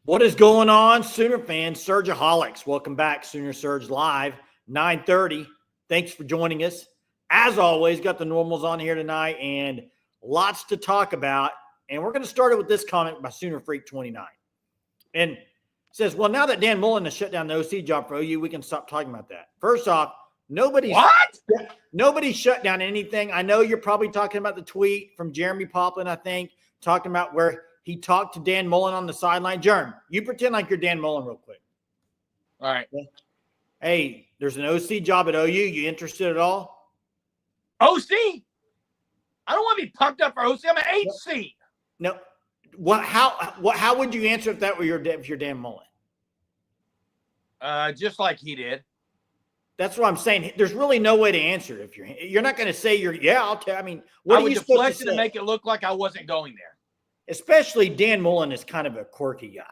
What is going on, Sooner fans? Surgeaholics, welcome back. Sooner Surge Live, 9:30. Thanks for joining us. As always, got the normals on here tonight and lots to talk about. And we're going to start it with this comment by Sooner Freak 29. And it says, well, now that Dan Mullen has shut down the OC job for OU, we can stop talking about that. First off, nobody's shut down anything. I know you're probably talking about the tweet from Jeremy Poplin, I think, talking about where he talked to Dan Mullen on the sideline. Jerm, you pretend like you're Dan Mullen real quick. All right. Hey, there's an OC job at OU. You interested at all? OC? I don't want to be pumped up for OC. I'm an HC. No. How would you answer if that were your Dan Mullen? Just like he did. That's what I'm saying. There's really no way to answer if you're not going to say I'll tell. I mean, what are you supposed to say? Make it look like I wasn't going there. Especially Dan Mullen is kind of a quirky guy.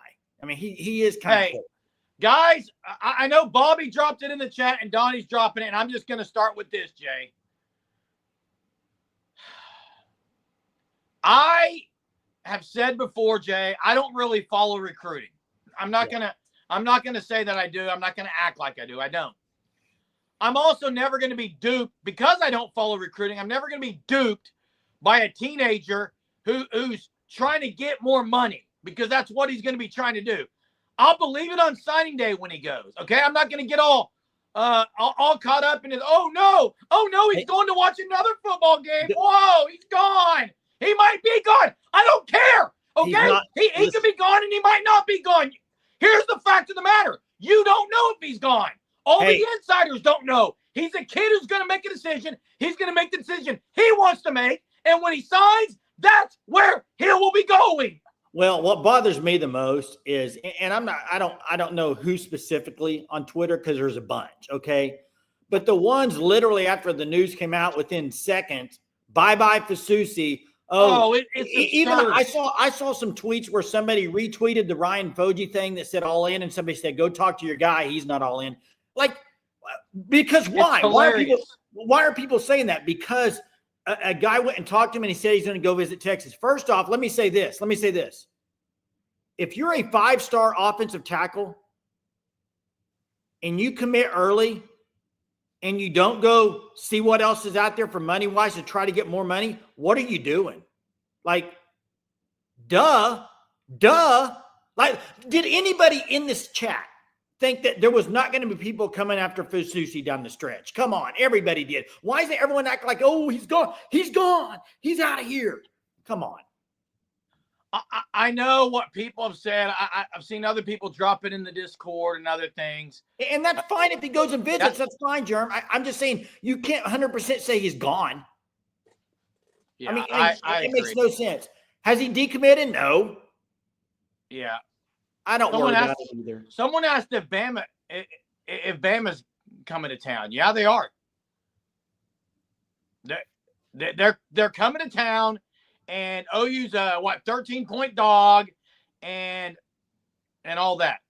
I mean, he is kind of quirky. Guys, I know Bobby dropped it in the chat and Donnie's dropping it, and I'm just going to start with this, Jay. I have said before, Jay, I don't really follow recruiting. I'm not gonna say that I do. I'm not gonna act like I do. I don't. I'm also never going to be duped because I don't follow recruiting. I'm never going to be duped by a teenager who's trying to get more money because that's what he's going to be trying to do. I'll believe it on signing day when he goes. Okay, I'm not going to get all caught up in it. Oh no, he's going to watch another football game. Whoa, he's gone. He might be gone. I don't care. Okay, he could be gone and he might not be gone. Here's the fact of the matter: you don't know if he's gone. All the insiders don't know. He's a kid who's going to make a decision. He's going to make the decision he wants to make. And when he signs, that's where he will be going. Well, what bothers me the most is, and I don't know who specifically on Twitter because there's a bunch, okay? But the ones literally after the news came out within seconds, bye-bye Fasusi. Even I saw some tweets where somebody retweeted the Ryan Foji thing that said all in, and somebody said, go talk to your guy. He's not all in. Like, because why? Why are people saying that? Because a guy went and talked to him and he said he's going to go visit Texas. First off, let me say this. If you're a 5-star offensive tackle and you commit early and you don't go see what else is out there for money-wise to try to get more money, what are you doing? Like, duh. Like, did anybody in this chat think that there was not going to be people coming after Fasusi down the stretch? Come on, everybody did. Why is everyone acting like, oh, he's gone, he's out of here? Come on. I know what people have said. I've seen other people drop it in the Discord and other things. And that's fine if he goes and visits. That's fine, Jerm. I'm just saying you can't 100% say he's gone. Yeah, I mean, it makes no sense. Has he decommitted? No. Yeah. I don't worry about it either. Someone asked if Bama's coming to town. Yeah, they are. They're coming to town, and OU's a 13-point dog, and all that.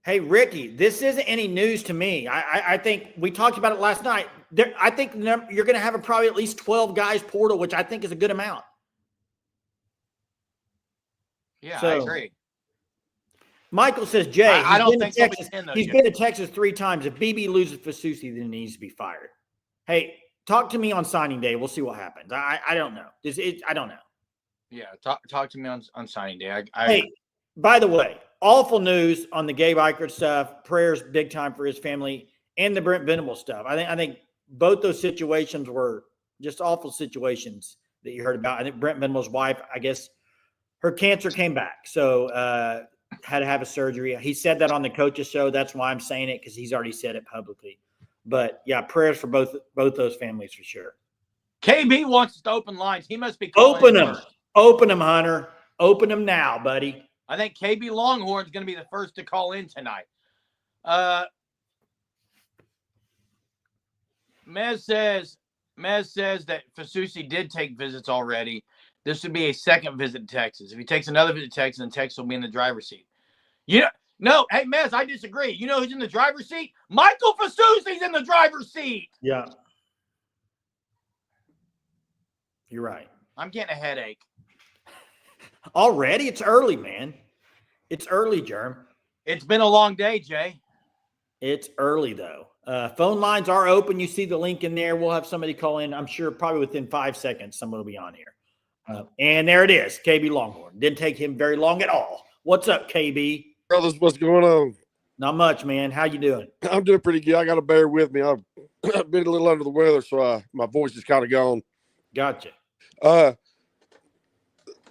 Hey, Ricky, this isn't any news to me. I think we talked about it last night. I think you're going to have probably at least 12 guys portal, which I think is a good amount. Yeah, I agree. Michael says, Jay, I don't think he's been to Texas 3 times. If BB loses Fasusi, then he needs to be fired. Hey, talk to me on signing day. We'll see what happens. I don't know. I don't know. Yeah, talk to me on signing day. Hey, by the way, awful news on the Gabe Eichert stuff. Prayers big time for his family and the Brent Venable stuff. I think both those situations were just awful situations that you heard about. I think Brent Venable's wife, I guess, her cancer came back. So, had to have a surgery. He said that on the coach's show. That's why I'm saying it, because he's already said it publicly. But yeah, prayers for both those families for sure. KB wants to open lines. He must be open them. Open them, Hunter. Open them now, buddy. I think KB Longhorn is going to be the first to call in tonight. Mez says that Fasusi did take visits already. This would be a second visit to Texas. If he takes another visit to Texas, then Texas will be in the driver's seat. No, hey, Mez, I disagree. You know who's in the driver's seat? Michael Fasusi's in the driver's seat. Yeah. You're right. I'm getting a headache. Already? It's early, man. It's early, Germ. It's been a long day, Jay. It's early, though. Phone lines are open. You see the link in there. We'll have somebody call in. I'm sure probably within 5 seconds, someone will be on here. And there it is, KB Longhorn. Didn't take him very long at all. What's up, KB? Brothers, what's going on? Not much, man. How you doing? I'm doing pretty good. I got to bear with me. I've been a little under the weather, so my voice is kind of gone. Gotcha.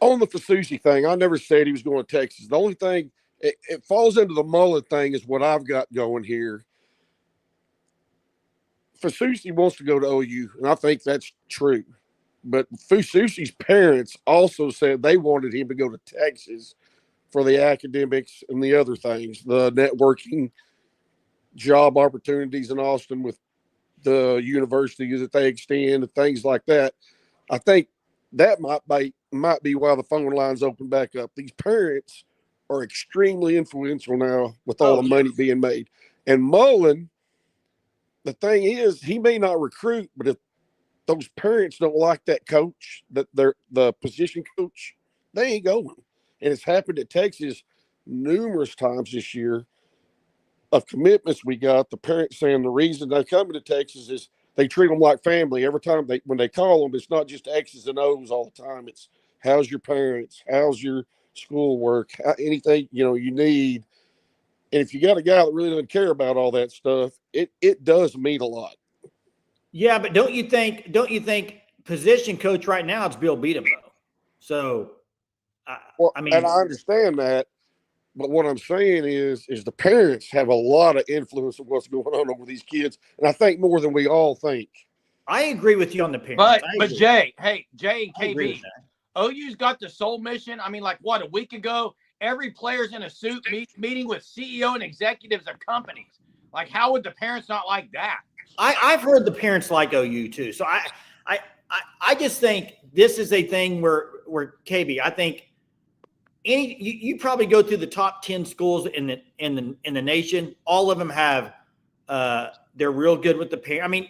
On the Fasusi thing, I never said he was going to Texas. The only thing, it falls into the Mullen thing is what I've got going here. Fasusi wants to go to OU, and I think that's true. But Fasusi's parents also said they wanted him to go to Texas for the academics and the other things, the networking, job opportunities in Austin with the universities that they extend and things like that. I think that might be why the phone lines open back up. These parents are extremely influential now with all the money being made. And Mullen, the thing is, he may not recruit, but if those parents don't like that coach, that they're the position coach, they ain't going. And it's happened at Texas numerous times this year of commitments we got. The parents saying the reason they're coming to Texas is they treat them like family. Every time when they call them, it's not just X's and O's all the time. It's how's your parents? How's your schoolwork? Anything, you need. And if you got a guy that really doesn't care about all that stuff, it does mean a lot. Yeah, but don't you think position coach right now it's Bill Beatum though? So I mean, and I understand that, but what I'm saying is the parents have a lot of influence of what's going on over these kids, and I think more than we all think. I agree with you on the parents. But Jay, Jay and KB, OU's got the sole mission. I mean, like what, a week ago, every player's in a suit meeting with CEO and executives of companies. Like, how would the parents not like that? I've heard the parents like OU too. So I just think this is a thing where KB, I think you probably go through the top 10 schools in the nation. All of them have they're real good with the parent. I mean,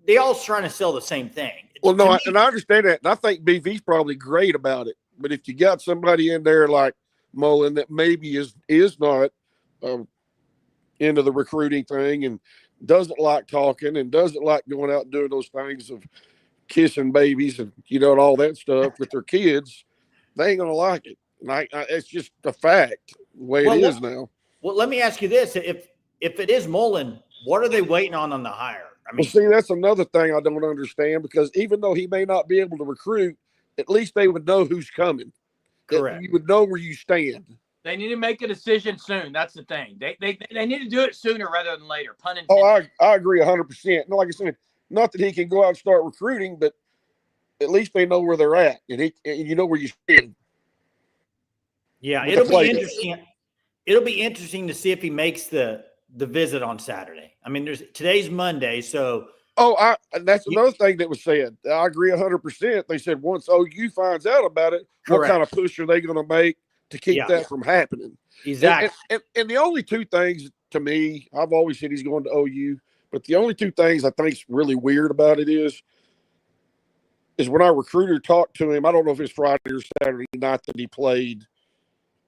they all trying to sell the same thing. Well, no, and I understand that, and I think BV's probably great about it. But if you got somebody in there like Mullen that maybe is not into the recruiting thing and doesn't like talking and doesn't like going out and doing those things of kissing babies and and all that stuff with their kids, they ain't gonna like it. And it's just a fact the way it is now. Well, let me ask you this: if it is Mullen, what are they waiting on the hire? I mean, see, that's another thing I don't understand, because even though he may not be able to recruit, at least they would know who's coming. Correct. You would know where you stand. They need to make a decision soon. That's the thing. They need to do it sooner rather than later. Pun intended. Oh, I agree 100%. No, like I said, not that he can go out and start recruiting, but at least they know where they're at, and you know where you stand. Yeah, it'll be interesting. It'll be interesting to see if he makes the visit on Saturday. I mean, today's Monday, so. That's another thing that was said. I agree 100%. They said once OU finds out about it, what kind of push are they going to make to keep that from happening? Exactly. And the only two things to me, I've always said he's going to OU, but the only two things I think is really weird about it is when our recruiter talked to him, I don't know if it's Friday or Saturday night that he played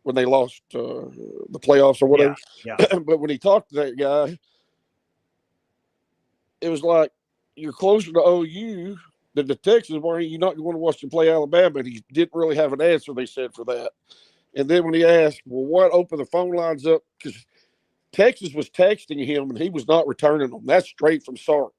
when they lost the playoffs or whatever. Yeah. But when he talked to that guy, it was like, you're closer to OU than the Texas. Why are you not going to watch them play Alabama? And he didn't really have an answer, they said, for that. And then when he asked, well, what opened the phone lines up? Because Texas was texting him, and he was not returning them. That's straight from Sark.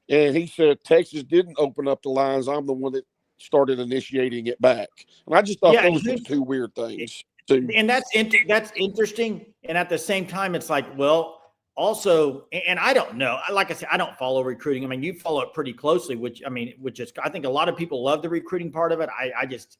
And he said, Texas didn't open up the lines. I'm the one that started initiating it back. And I just thought those were two weird things, too. And that's interesting. And at the same time, it's like, well, also, and I don't know. Like I said, I don't follow recruiting. I mean, you follow it pretty closely, which is, I think a lot of people love the recruiting part of it.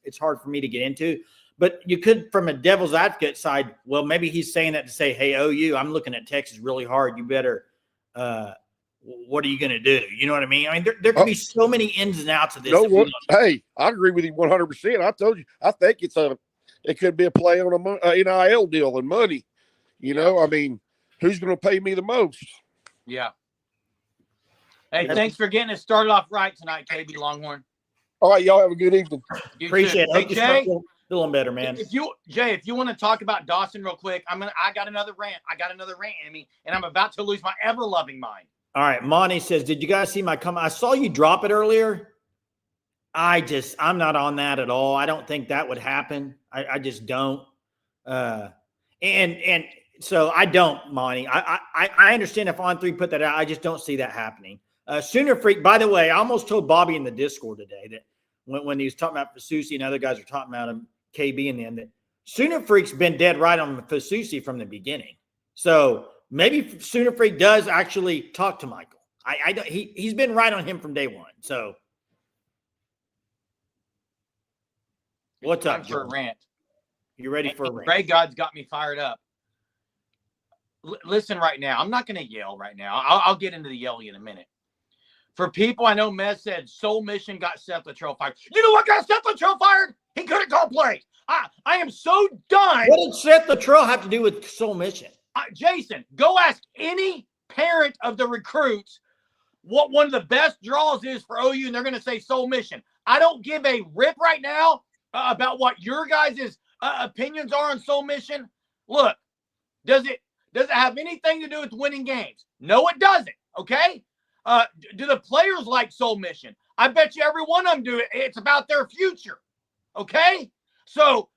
It's hard for me to get into. But you could, from a devil's advocate side, well, maybe he's saying that to say, hey, OU, I'm looking at Texas really hard. You better, what are you going to do? You know what I mean? I mean, there could be so many ins and outs of this. Hey, I agree with you 100%. I told you, I think it could be a play on a NIL deal and money. I mean, who's going to pay me the most? Yeah. Hey, thanks for getting it started off right tonight, KB Longhorn. All right, y'all have a good evening. Appreciate it. Hey, Jay, Feeling better, man. If you want to talk about Dawson real quick, I got another rant. I mean, and I'm about to lose my ever-loving mind. All right. Monty says, did you guys see my comment? I saw you drop it earlier. I'm not on that at all. I don't think that would happen. I just don't. And so I don't, Monty. I understand if On3 put that out. I just don't see that happening. Sooner Freak, by the way, I almost told Bobby in the Discord today that when he was talking about Fasusi and other guys were talking about him, KB in the end, that Sooner Freak's been dead right on Fasusi from the beginning. So maybe Sooner Freak does actually talk to Michael. He's been right on him from day one. So what's up? Time for a rant. You ready for a rant? Ray God's got me fired up. Listen right now. I'm not going to yell right now. I'll get into the yelling in a minute. For people, I know Mez said Soul Mission got Seth Luttrell fired. You know what got Seth Luttrell fired? He couldn't call plays. I am so done. What did Seth Luttrell have to do with Soul Mission? Jason, go ask any parent of the recruits what one of the best draws is for OU, and they're going to say Soul Mission. I don't give a rip right now about what your guys' opinions are on Soul Mission. Look, does it have anything to do with winning games? No, it doesn't. Okay. Do the players like Soul Mission? I bet you every one of them do it. It's about their future. Okay. So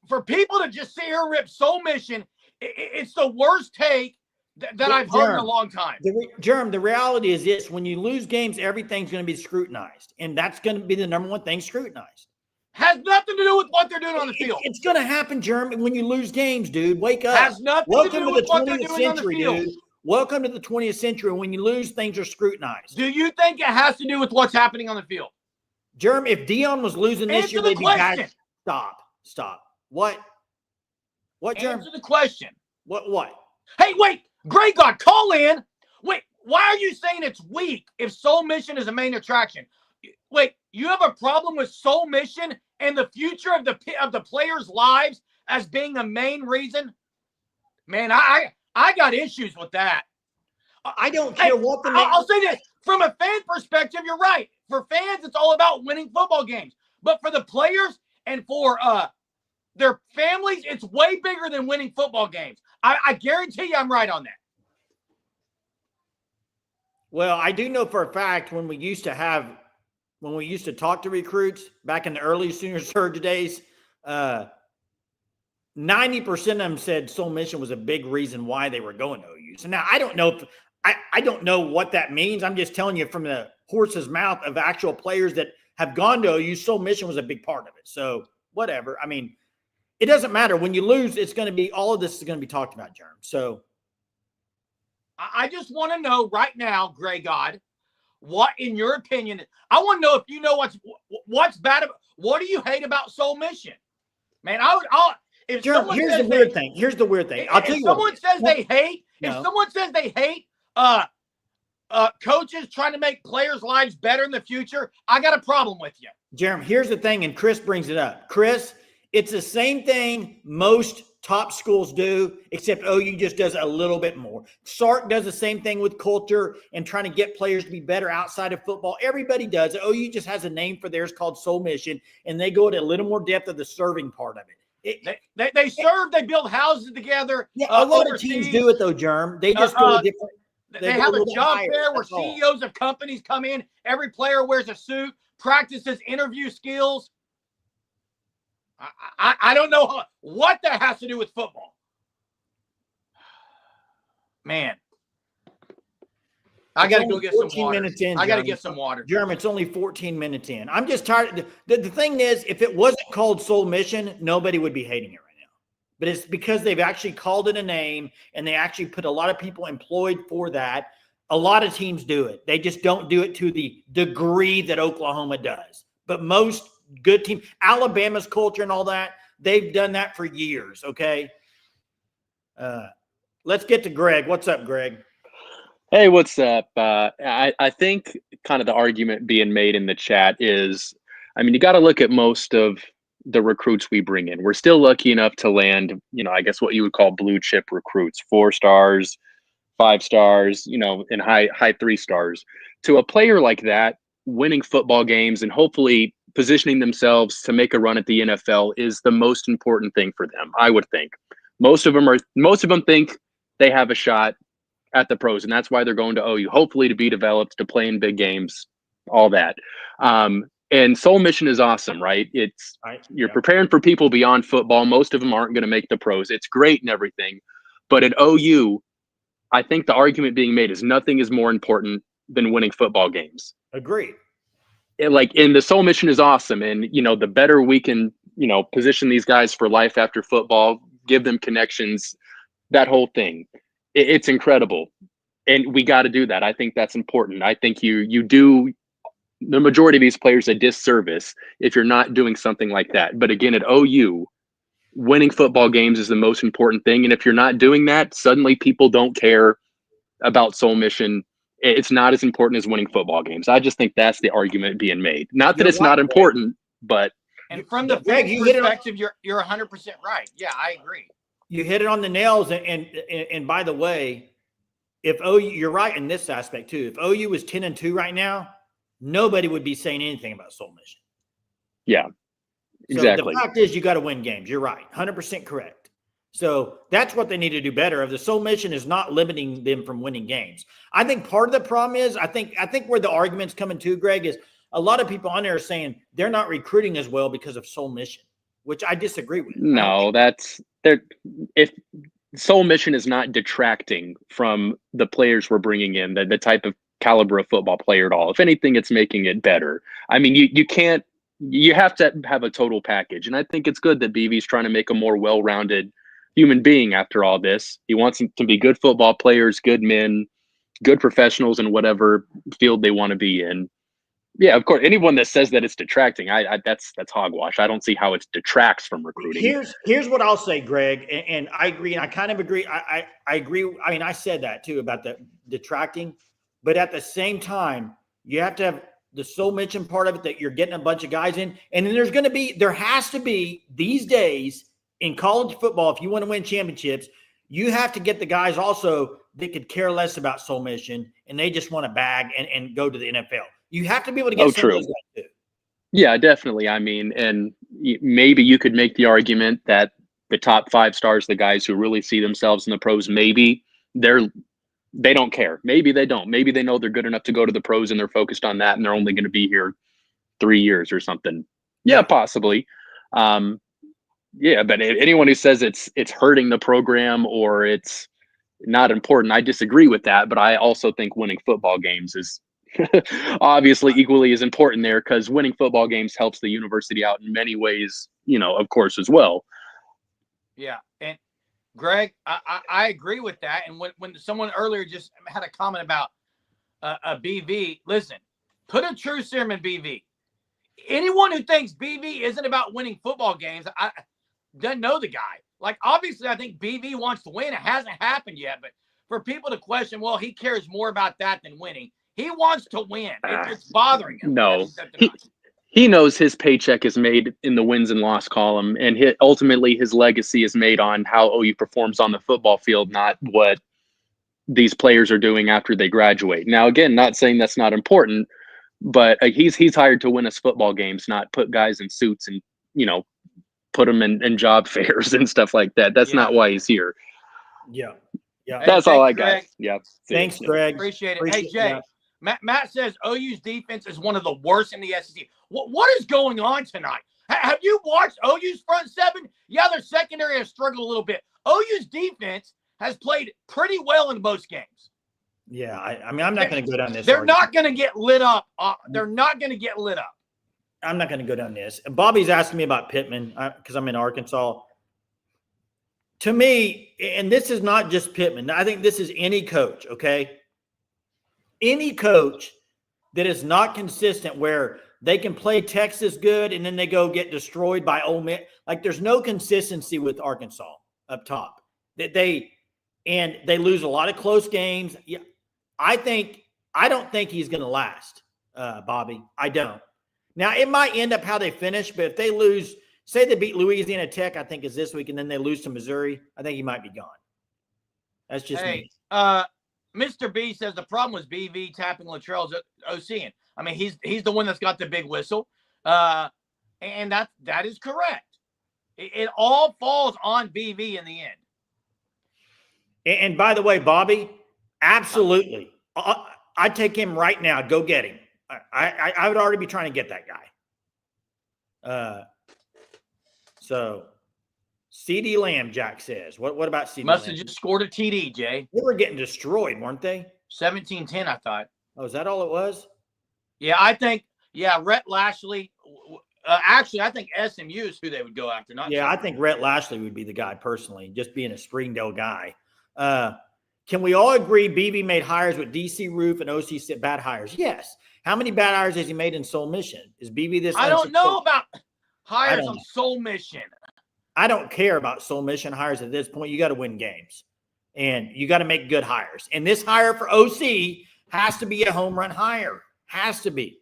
for people to just sit here and rip Soul Mission, it's the worst take that I've heard in a long time. The reality is this: when you lose games, everything's going to be scrutinized, and that's going to be the number one thing scrutinized. Has nothing to do with what they're doing on the field. It's going to happen, Jerm. When you lose games, dude, wake up. Has nothing to do with what they're doing on the field. Dude. Welcome to the 20th century. When you lose, things are scrutinized. Do you think it has to do with what's happening on the field? Jerm, if Dion was losing this year, they'd be back. Stop. What, Jerm? Answer the question. What? Hey, wait. Great God, call in. Wait, why are you saying it's weak if Soul Mission is a main attraction? Wait, you have a problem with Soul Mission and the future of the players' lives as being a main reason? Man, I got issues with that. I don't care what the I'll say this. From a fan perspective, you're right. For fans, it's all about winning football games. But for the players and for their families, it's way bigger than winning football games. I guarantee you I'm right on that. Well, I do know for a fact when we used to talk to recruits back in the early senior surge days, 90% of them said Soul Mission was a big reason why they were going to OU. So now I don't know what that means. I'm just telling you from the horse's mouth of actual players that have gone to OU, Soul Mission was a big part of it. So whatever. I mean, it doesn't matter. When you lose, it's going to be, all of this is going to be talked about, Jerm. So I just want to know right now, Gray God, what, in your opinion, I want to know if you know what's bad about, what do you hate about Soul Mission? Man, if Jerm, here's the weird thing. Here's the weird thing. I'll tell you what. If someone says they hate coaches trying to make players' lives better in the future, I got a problem with you. Jerem, here's the thing, and Chris brings it up. Chris, it's the same thing most top schools do, except OU just does a little bit more. Sark does the same thing with culture and trying to get players to be better outside of football. Everybody does. OU just has a name for theirs called Soul Mission, and they go to a little more depth of the serving part of it. They serve, they build houses together. Yeah, a lot of teams do it though, Jerm. They just go a different. They have a job fair where CEOs of companies come in. Every player wears a suit, practices interview skills. I don't know what that has to do with football. Man. I got to go get some water. I got to get some water. Jerm, it's only 14 minutes in. I'm just tired. The thing is, if it wasn't called Soul Mission, nobody would be hating it right now. But it's because they've actually called it a name and they actually put a lot of people employed for that. A lot of teams do it. They just don't do it to the degree that Oklahoma does. But most good teams, Alabama's culture and all that, they've done that for years, okay? Let's get to Greg. What's up, Greg? Hey, what's up? I think kind of the argument being made in the chat is, I mean, you got to look at most of the recruits we bring in. We're still lucky enough to land, I guess what you would call blue chip recruits, 4 stars, 5 stars, and high 3 stars. To a player like that, winning football games and hopefully positioning themselves to make a run at the NFL is the most important thing for them, I would think. Most of them think they have a shot at the pros, and that's why they're going to OU, hopefully to be developed, to play in big games, all that. And Soul Mission is awesome, right? You're preparing for people beyond football. Most of them aren't going to make the pros. It's great and everything. But at OU, I think the argument being made is nothing is more important than winning football games. Agreed. And the Soul Mission is awesome. And, the better we can, position these guys for life after football, give them connections, that whole thing. It's incredible. And we got to do that. I think that's important. I think you do the majority of these players a disservice if you're not doing something like that. But again, at OU, winning football games is the most important thing. And if you're not doing that, suddenly people don't care about Soul Mission. It's not as important as winning football games. I just think that's the argument being made. Not that it's not important, but. And from the perspective, you're 100% right. Yeah, I agree. You hit it on the nails. And by the way, if OU, you're right in this aspect too. If OU was 10-2 right now, nobody would be saying anything about Soul Mission. Yeah, exactly. So the fact is, you got to win games. You're right. 100% correct. So that's what they need to do better. The Soul Mission is not limiting them from winning games. I think part of the problem is, I think where the argument's coming to, Greg, is a lot of people on there are saying they're not recruiting as well because of Soul Mission, which I disagree with. No, if Soul Mission is not detracting from the players we're bringing in, the type of caliber of football player at all. If anything, it's making it better. I mean, you have to have a total package. And I think it's good that BV's trying to make a more well-rounded human being after all this. He wants them to be good football players, good men, good professionals in whatever field they want to be in. Yeah, of course. Anyone that says that it's detracting, that's hogwash. I don't see how it detracts from recruiting. Here's what I'll say, Greg, and I agree, and I kind of agree. I agree. I mean, I said that too about the detracting, but at the same time, you have to have the Soul Mission part of it, that you're getting a bunch of guys in, and then there has to be these days in college football, if you want to win championships, you have to get the guys also that could care less about Soul Mission and they just want to bag and go to the NFL. You have to be able to get some of those guys too. Yeah, definitely. I mean, and maybe you could make the argument that the top 5 stars, the guys who really see themselves in the pros, maybe they don't care. Maybe they don't. Maybe they know they're good enough to go to the pros and they're focused on that and they're only going to be here 3 years or something. Yeah, possibly. Yeah, but anyone who says it's hurting the program or it's not important, I disagree with that. But I also think winning football games is obviously equally as important there, because winning football games helps the university out in many ways, of course, as well. Yeah. And Greg, I agree with that. And when someone earlier just had a comment about a BV, listen, put a true serum in BV. Anyone who thinks BV isn't about winning football games, doesn't know the guy. Like, obviously, I think BV wants to win. It hasn't happened yet. But for people to question, well, he cares more about that than winning. He wants to win. It's bothering him. No, he knows his paycheck is made in the wins and loss column, and ultimately his legacy is made on how OU performs on the football field, not what these players are doing after they graduate. Now, again, not saying that's not important, but he's hired to win us football games, not put guys in suits and put them in job fairs and stuff like that. That's not why he's here. Yeah. That's all I got. Greg. Yeah. Thanks, Greg. Appreciate it. Hey, Jay. Matt says OU's defense is one of the worst in the SEC. What is going on tonight? Have you watched OU's front seven? Yeah, their secondary has struggled a little bit. OU's defense has played pretty well in most games. Yeah, I mean, I'm not going to go down this. They're not going to get lit up. They're not going to get lit up. I'm not going to go down this. Bobby's asking me about Pittman because I'm in Arkansas. To me, and this is not just Pittman, I think this is any coach, okay? Any coach that is not consistent, where they can play Texas good and then they go get destroyed by Ole Miss. Like, there's no consistency with Arkansas up top. They lose a lot of close games. Yeah, I don't think he's going to last, Bobby. I don't. Now, it might end up how they finish, but if they lose, say they beat Louisiana Tech, I think is this week, and then they lose to Missouri, I think he might be gone. That's just me. Mr. B says the problem was BV tapping Latrell's OCing. I mean, he's the one that's got the big whistle. And that is correct. It all falls on BV in the end. And by the way, Bobby, absolutely. I'd take him right now. Go get him. I would already be trying to get that guy. So CD Lamb, Jack says. What about CD Must Lamb? have just scored a TD, Jay. They were getting destroyed, weren't they? 17-10, I thought. Oh, is that all it was? Yeah, I think, Rhett Lashley. Actually, I think SMU is who they would go after. Not I think Rhett Lashley would be the guy personally, just being a Springdale guy. Can we all agree BB made hires with DC Roof and OC bad hires? Yes. How many bad hires has he made in Soul Mission? Is BB this? I don't know about hires on know. Soul Mission. I don't care about Soul Mission hires at this point. You got to win games, and you got to make good hires. And this hire for OC has to be a home run hire. Has to be.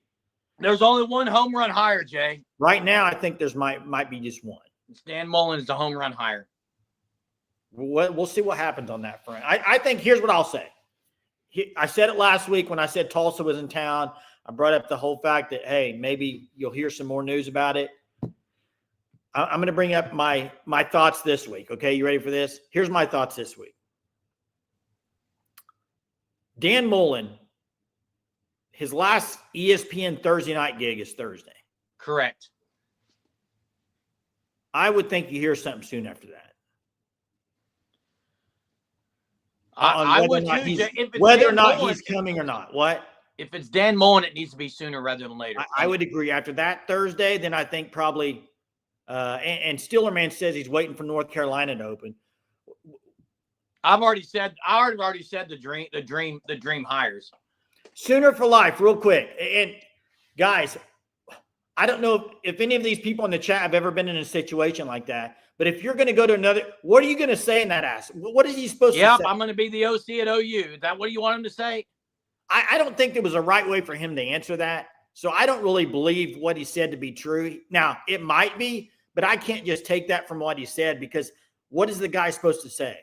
There's only one home run hire, Jay. Right now, I think there's might be just one. Dan Mullen is the home run hire. We'll see what happens on that front. I think here's what I'll say. I said it last week when I said Tulsa was in town. I brought up the whole fact that, hey, maybe you'll hear some more news about it. I'm going to bring up my thoughts this week. Okay, you ready for this? Here's my thoughts this week. Dan Mullen, his last ESPN Thursday night gig is Thursday. Correct. I would think you hear something soon after that. I would too, Jay. Whether or not he's coming or not. What? If it's Dan Mullen, it needs to be sooner rather than later. I would agree. After that Thursday, then I think probably and Steelerman says he's waiting for North Carolina to open. I already said the dream hires. Sooner for life, real quick. And guys, I don't know if any of these people in the chat have ever been in a situation like that. But if you're going to go to another, what are you going to say in that ass? What is he supposed to say? Yep, I'm going to be the OC at OU. Is that what you want him to say? I don't think there was a right way for him to answer that. So I don't really believe what he said to be true. Now, it might be, but I can't just take that from what he said because what is the guy supposed to say?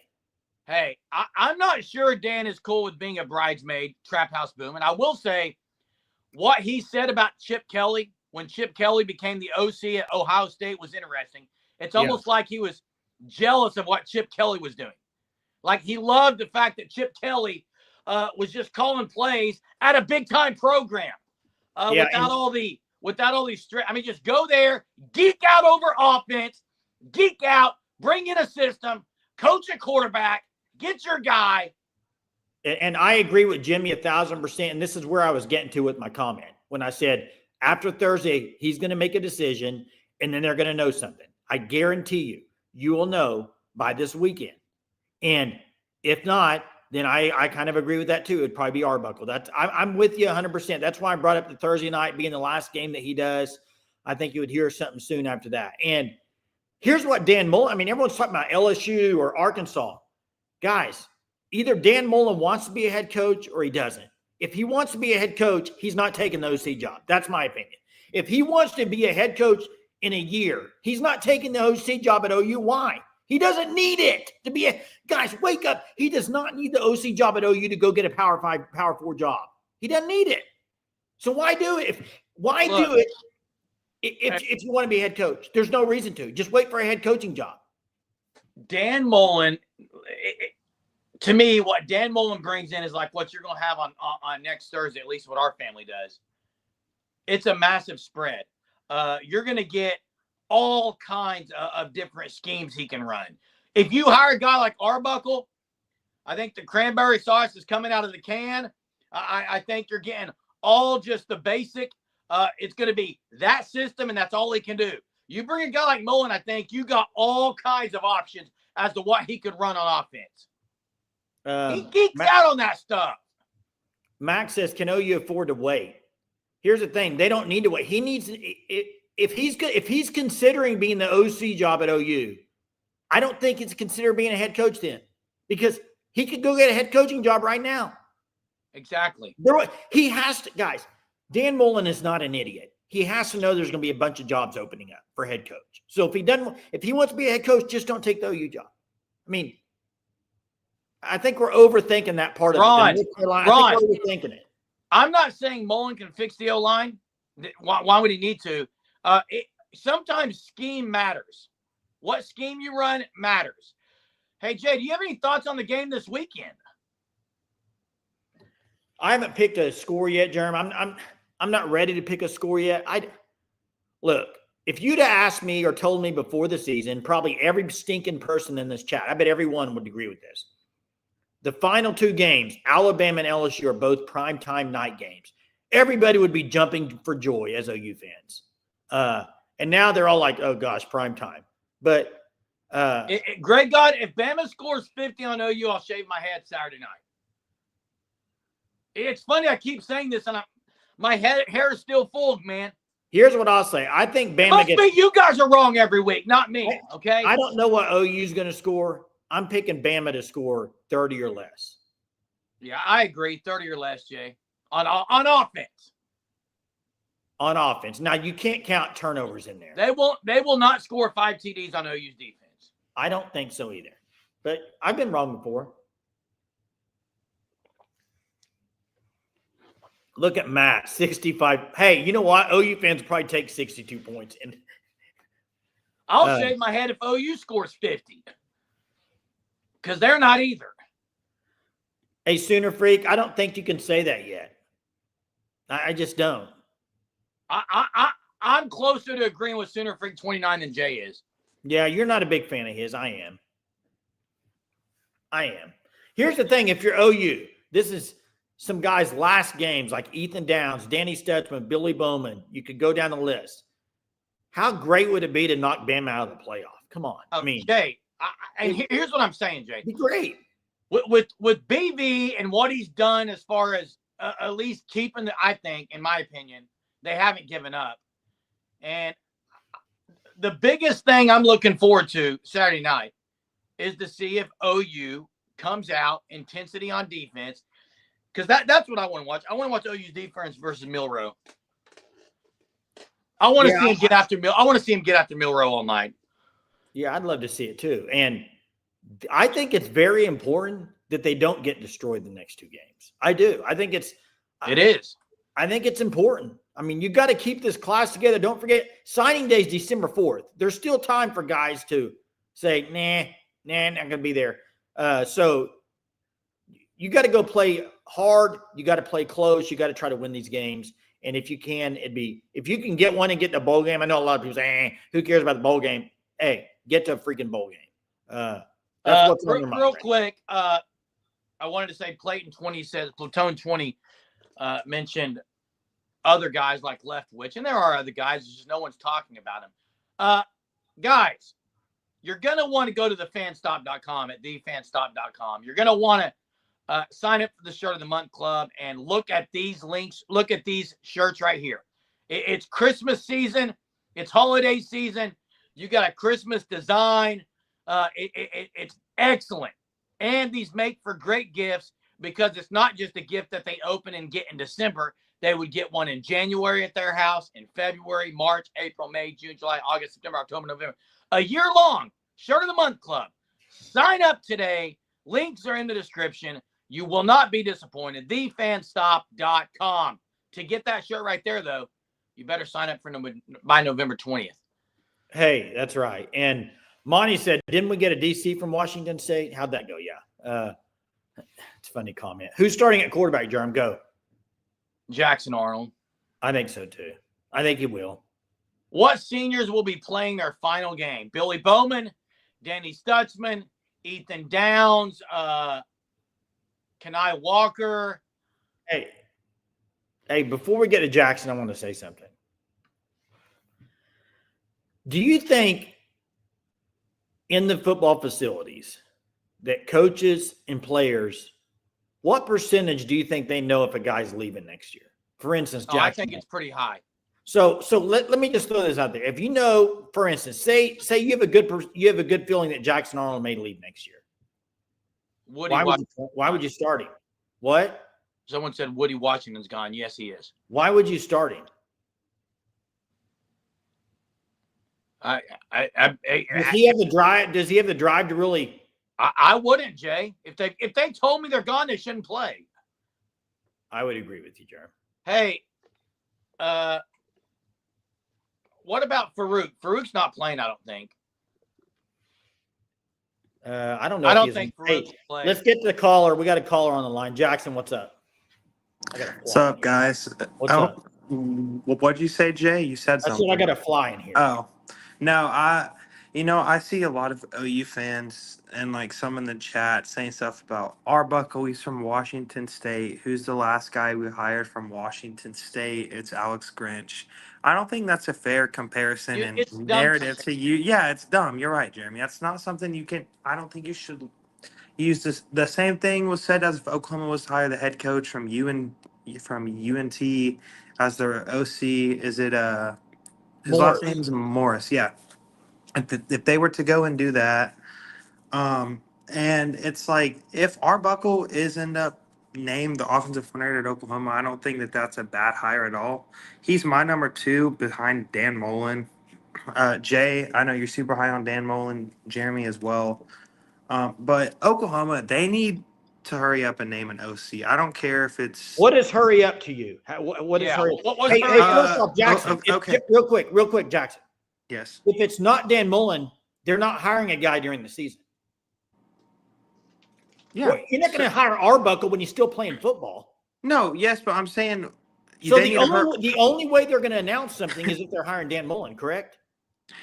Hey, I'm not sure Dan is cool with being a bridesmaid, Trap House Boom. And I will say what he said about Chip Kelly when Chip Kelly became the OC at Ohio State was interesting. It's almost like he was jealous of what Chip Kelly was doing. Like he loved the fact that Chip Kelly was just calling plays at a big-time program without all these I mean, just go there, geek out over offense, geek out, bring in a system, coach a quarterback, get your guy. And I agree with Jimmy 1,000%. And this is where I was getting to with my comment when I said after Thursday he's going to make a decision, and then they're going to know something. I guarantee you will know by this weekend. And if not, then I kind of agree with that too. It'd probably be Arbuckle. I'm with you 100%. That's why I brought up the Thursday night being the last game that he does. I think you would hear something soon after that. And here's what Dan Mullen, I mean, everyone's talking about LSU or Arkansas. Guys, either Dan Mullen wants to be a head coach or he doesn't. If he wants to be a head coach, he's not taking the OC job. That's my opinion. If he wants to be a head coach in a year, he's not taking the OC job at OU. Why? He doesn't need it to be a guys. Wake up! He does not need the OC job at OU to go get a Power 5, Power 4 job. He doesn't need it. So why do it? If you want to be a head coach? There's no reason to. Just wait for a head coaching job. Dan Mullen, to me, what Dan Mullen brings in is like what you're going to have on next Thursday, at least what our family does. It's a massive spread. You're going to get all kinds of different schemes he can run. If you hire a guy like Arbuckle, I think the cranberry sauce is coming out of the can. I think you're getting all just the basic. It's going to be that system, and that's all he can do. You bring a guy like Mullen, I think you got all kinds of options as to what he could run on offense. He geeks out on that stuff. Max says, can OU afford to wait? Here's the thing. They don't need to wait. He needs if he's considering being the OC job at OU, I don't think it's considered being a head coach then, because he could go get a head coaching job right now. Exactly. He has to, guys. Dan Mullen is not an idiot. He has to know there's going to be a bunch of jobs opening up for head coach. So if he wants to be a head coach, just don't take the OU job. I mean, I think we're overthinking that part of it. I think we're overthinking it. I'm not saying Mullen can fix the O-line. Why would he need to? Sometimes scheme matters. What scheme you run matters. Hey, Jay, do you have any thoughts on the game this weekend? I haven't picked a score yet, Jerem. I'm not ready to pick a score yet. Look, if you'd have asked me or told me before the season, probably every stinking person in this chat, I bet everyone would agree with this. The final 2 games, Alabama and LSU, are both primetime night games. Everybody would be jumping for joy as OU fans. And now they're all like, oh, gosh, primetime. But Greg God, if Bama scores 50 on OU, I'll shave my head Saturday night. It's funny I keep saying this, and my hair is still full, man. Here's what I'll say. I think Bama Must be you guys are wrong every week, not me, okay? I don't know what OU's going to score. I'm picking Bama to score 30 or less. Yeah, I agree. 30 or less, Jay, on offense. On offense. Now, you can't count turnovers in there. They will not score 5 TDs on OU's defense. I don't think so either. But I've been wrong before. Look at Matt, 65. Hey, you know what? OU fans probably take 62 points. And I'll shave my head if OU scores 50. Because they're not either. Hey, Sooner Freak, I don't think you can say that yet. I just don't. I'm closer to agreeing with Sooner Freak 29 than Jay is. Yeah, you're not a big fan of his. I am. Here's the thing. If you're OU, this is some guys' last games like Ethan Downs, Danny Stutzman, Billy Bowman. You could go down the list. How great would it be to knock Bama out of the playoff? Come on. I mean, Jay, here's what I'm saying, Jay. It'd be great. With BV and what he's done as far as at least keeping I think, in my opinion, they haven't given up. And the biggest thing I'm looking forward to Saturday night is to see if OU comes out, intensity on defense, because that's what I want to watch. I want to watch OU's defense versus Milroe. I want to see him get after I want to see him get after Milroe all night. Yeah, I'd love to see it too. And I think it's very important that they don't get destroyed the next 2 games. I do. I think it is. I think it's important. I mean, you got to keep this class together. Don't forget, signing day is December 4th. There's still time for guys to say, nah, not going to be there. So you got to go play hard. You got to play close. You got to try to win these games. And if you can, if you can get one and get to a bowl game. I know a lot of people say, who cares about the bowl game? Hey, get to a freaking bowl game. That's what's on your mind. Real quick, I wanted to say Platoon 20 mentioned other guys like Leftwich, and there are other guys. It's just no one's talking about them. Guys, you're going to want to go to thefanstop.com at thefanstop.com. You're going to want to sign up for the Shirt of the Month Club and look at these links. Look at these shirts right here. It's Christmas season. It's holiday season. You got a Christmas design. It's excellent. And these make for great gifts because it's not just a gift that they open and get in December. They would get one in January at their house, in February, March, April, May, June, July, August, September, October, November. A year long. Shirt of the Month Club. Sign up today. Links are in the description. You will not be disappointed. Thefanstop.com. To get that shirt right there, though, you better sign up by November 20th. Hey, that's right. And Monty said, didn't we get a DC from Washington State? How'd that go? Yeah. It's a funny comment. Who's starting at quarterback, Jerm? Go. Jackson Arnold. I think so, too. I think he will. What seniors will be playing their final game? Billy Bowman, Danny Stutzman, Ethan Downs, Kenai Walker. Hey, before we get to Jackson, I want to say something. Do you think in the football facilities that coaches and players, what percentage do you think they know if a guy's leaving next year? For instance, Jackson. I think it's pretty high. So let me just throw this out there. If you know, for instance, say you have a good feeling that Jackson Arnold may leave next year. Why would you start him? What? Someone said Woody Washington's gone. Yes, he is. Why would you start him? Does he have the drive? Does he have the drive to really? I wouldn't, Jay. If they told me they're gone, they shouldn't play. I would agree with you, Jeremy. Hey, What about Farouk? Farouk's not playing, I don't think. I don't know. I if don't he's- think Hey, Farouk's playing. let's get to the caller. We got a caller on the line. Jackson, what's up? What's up, guys? What's up? What'd you say, Jay? You said I said something. I got a fly in here. Oh, no, I see a lot of OU fans and like some in the chat saying stuff about Arbuckle. He's from Washington State. Who's the last guy we hired from Washington State? It's Alex Grinch. I don't think that's a fair comparison and It's dumb. narrative to you. Yeah, it's dumb. You're right, Jeremy. That's not something you can. I don't think you should use this. The same thing was said as if Oklahoma was to hire the head coach from UNT as their OC. Is it his last Morris. name's Morris? Yeah. If they were to go and do that, and it's like if Arbuckle is end up named the offensive coordinator at Oklahoma, I don't think that that's a bad hire at all. He's my number 2 behind Dan Mullen. Jay, I know you're super high on Dan Mullen, Jeremy as well. But Oklahoma, they need to hurry up and name an OC. I don't care if it's What is hurry up to you? What is Yeah, hurry? what was Hey, hurry up? first off, Jackson. okay. Real quick, Jackson. yes. If it's not Dan Mullen, they're not hiring a guy during the season. Yeah. Well, you're not going to hire Arbuckle when he's still playing football. No, yes, but I'm saying So they need to hur- the only way they're going to announce something is if they're hiring Dan Mullen, correct?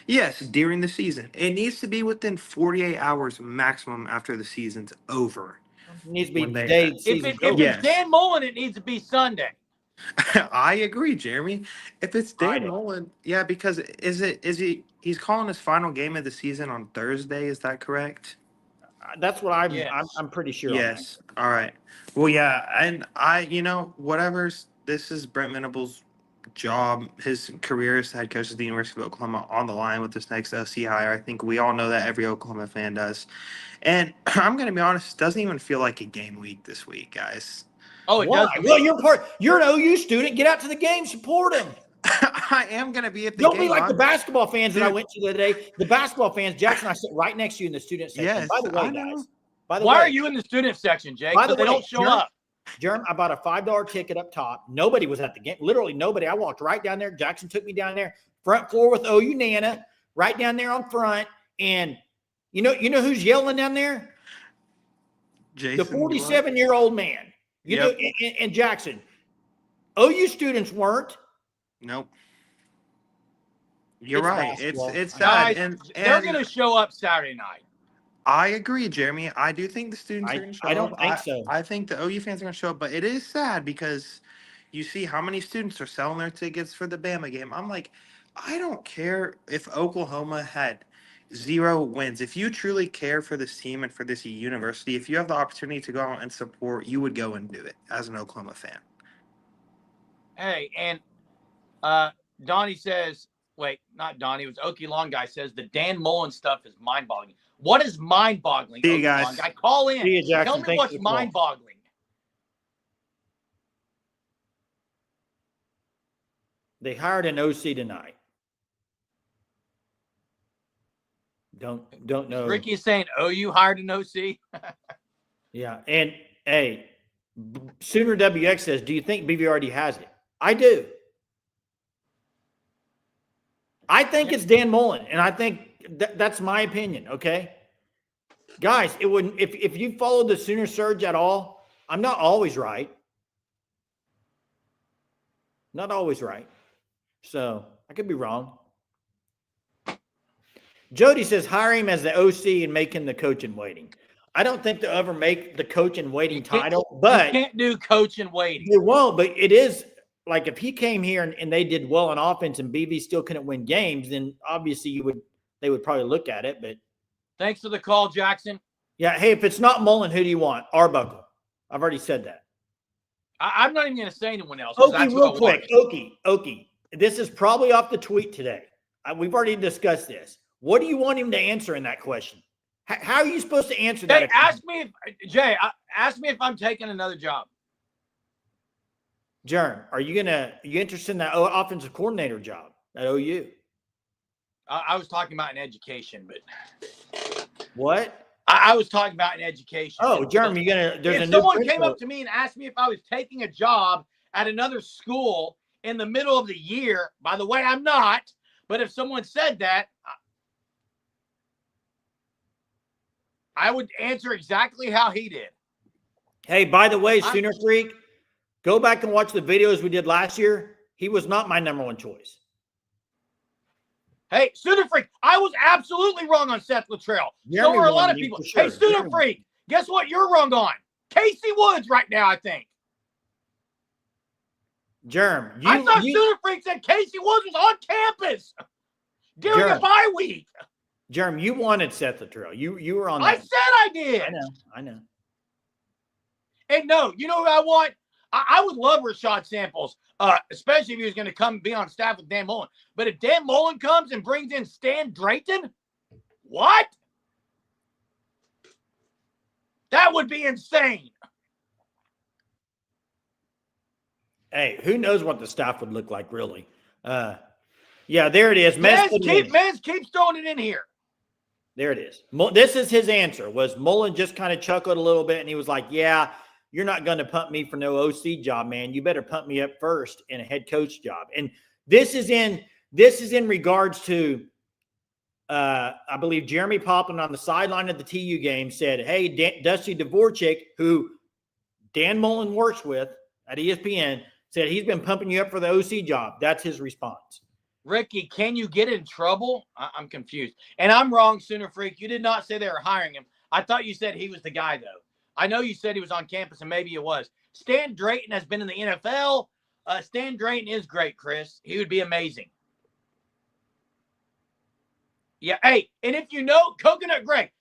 Yes, during the season. It needs to be within 48 hours maximum after the season's over. It needs to be When the they- day If, season it, if Yes. it's Dan Mullen, it needs to be Sunday. I agree, Jeremy. If it's Dan Friday. Mullen, yeah, because he's calling his final game of the season on Thursday, is that correct? That's what I'm. Yes. I'm pretty sure. on that. Yes. All right. Well, yeah, and whatever's this is Brent Venable's job, his career as head coach of the University of Oklahoma on the line with this next OC hire. I think we all know that, every Oklahoma fan does. And I'm going to be honest, it doesn't even feel like a game week this week, guys. Oh, it Why? does. Well, you're an OU student. Get out to the game, support him. I am going to be at the Don't game. be like the I'm- basketball fans that I Dude. went to the other day. The basketball fans, Jackson, I sit right next to you in the student section. Yes, By the way, I know. guys. By the Why way, are you in the student section, Jake? By the Because they way, don't show Jeremy- up. Jeremy, I bought a $5 ticket up top. Nobody was at the game. Literally nobody. I walked right down there. Jackson took me down there, front floor with OU Nana, right down there on front. And you know who's yelling down there? Jason The 47-year-old man. You know, and Jackson. OU students weren't. Nope. You're It's right. basketball. It's sad. Guys, and they're going to show up Saturday night. I agree, Jeremy. I do think the students are going to show up. I don't think so. I think the OU fans are going to show up, but it is sad because you see how many students are selling their tickets for the Bama game. I'm like, I don't care if Oklahoma had 0 wins. If you truly care for this team and for this university, if you have the opportunity to go out and support, you would go and do it as an Oklahoma fan. Hey, and Donnie says, wait, not Donnie, it was Okie Long Guy says the Dan Mullen stuff is mind-boggling. What is mind-boggling? See you Okie guys. Long Guy, call in. See you, Jackson. Tell me Thanks what's for the call. mind-boggling. They hired an OC tonight. Don't know. Ricky is saying OU hired an OC. Yeah. And hey, Sooner WX says, do you think BV already has it? I do. I think it's Dan Mullen, and I think that's my opinion. Okay, guys, it wouldn't if you followed the Sooner surge at all. I'm not always right. Not always right. So I could be wrong. Jody says hire him as the OC and make him the coach in waiting. I don't think they'll ever make the coach in waiting title, but you can't do coach and waiting. they won't. But it is like if he came here and they did well on offense and BV still couldn't win games, then obviously they would probably look at it. But Thanks for the call, Jackson. yeah, hey, if it's not Mullen, who do you want? Arbuckle. I've already said that. I'm not even going to say anyone else. 'cause Okie, that's real what I quick. want. Okie. This is probably off the tweet today. We've already discussed this. What do you want him to answer in that question? How are you supposed to answer that? Hey, ask me if I'm taking another job. Jern, are you interested in that offensive coordinator job at OU? I was talking about in education, but What? I was talking about in education. Oh, Jeremy, there's a If new someone came principal. up to me and asked me if I was taking a job at another school in the middle of the year, by the way, I'm not. But if someone said that, I would answer exactly how he did. Hey, by the way, Sooner Freak, go back and watch the videos we did last year. He was not my number one choice. Hey, Sooner Freak, I was absolutely wrong on Seth Luttrell. So are a lot of people. Sure. Hey, Sooner Freak, guess what you're wrong on? Casey Woods right now, I think. Germ, I thought Sooner Freak said Casey Woods was on campus during a bye week. Germ, you wanted Seth Luttrell. You were on that. I said I did. I know. And no, you know what I want? I would love Rashad Samples, especially if he was going to come be on staff with Dan Mullen. But if Dan Mullen comes and brings in Stan Drayton, what? That would be insane. Hey, who knows what the staff would look like, really? Yeah, there it is. Mez keeps throwing it in here. There it is. This is his answer. Was Mullen just kind of chuckled a little bit, and he was like, "Yeah, you're not going to pump me for no OC job, man. You better pump me up first in a head coach job." And this is in regards to, I believe Jeremy Poplin on the sideline of the TU game said, "Hey, Dusty Dvorak, who Dan Mullen works with at ESPN, said he's been pumping you up for the OC job." That's his response. Ricky, can you get in trouble? I'm confused. And I'm wrong, Sooner Freak. You did not say they were hiring him. I thought you said he was the guy, though. I know you said he was on campus, and maybe it was. Stan Drayton has been in the NFL. Stan Drayton is great, Chris. He would be amazing. Yeah, hey, and if you know Coconut Greg,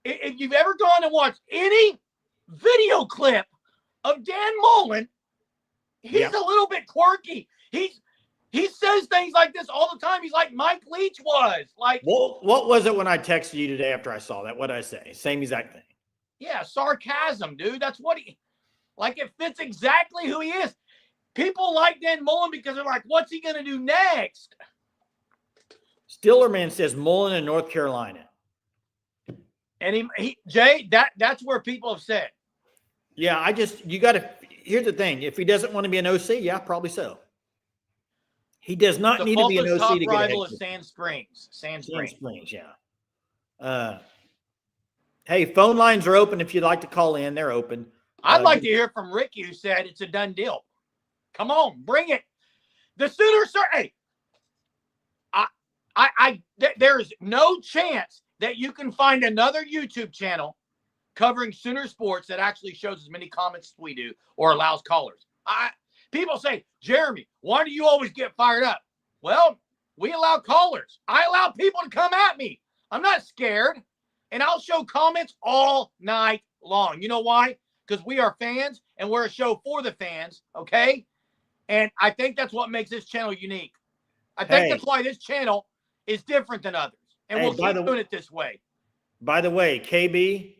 if you've ever gone and watched any video clip of Dan Mullen, he's a little bit quirky. He says things like this all the time. He's like Mike Leach was. Like, what was it when I texted you today after I saw that? What did I say? Same exact thing. Yeah, sarcasm, dude. That's what he like. It fits exactly who he is. People like Dan Mullen because they're like, what's he going to do next? Stillerman says Mullen in North Carolina. And Jay, that's where people have said. Yeah, you got to, here's the thing. If he doesn't want to be an OC, yeah, probably so. He does not need to be an OC to get a head coach. Is Sand Springs. Sand Springs, yeah. Hey, phone lines are open if you'd like to call in. They're open. I'd like to hear from Ricky, who said it's a done deal. Come on, bring it. The Sooners, hey, there's no chance that you can find another YouTube channel covering Sooner sports that actually shows as many comments as we do or allows callers. People say, Jeremy, why do you always get fired up? Well, we allow callers. I allow people to come at me. I'm not scared. And I'll show comments all night long. You know why? Because we are fans and we're a show for the fans, okay? And I think that's what makes this channel unique. I think that's why this channel is different than others. And we'll keep doing it this way. By the way, KB,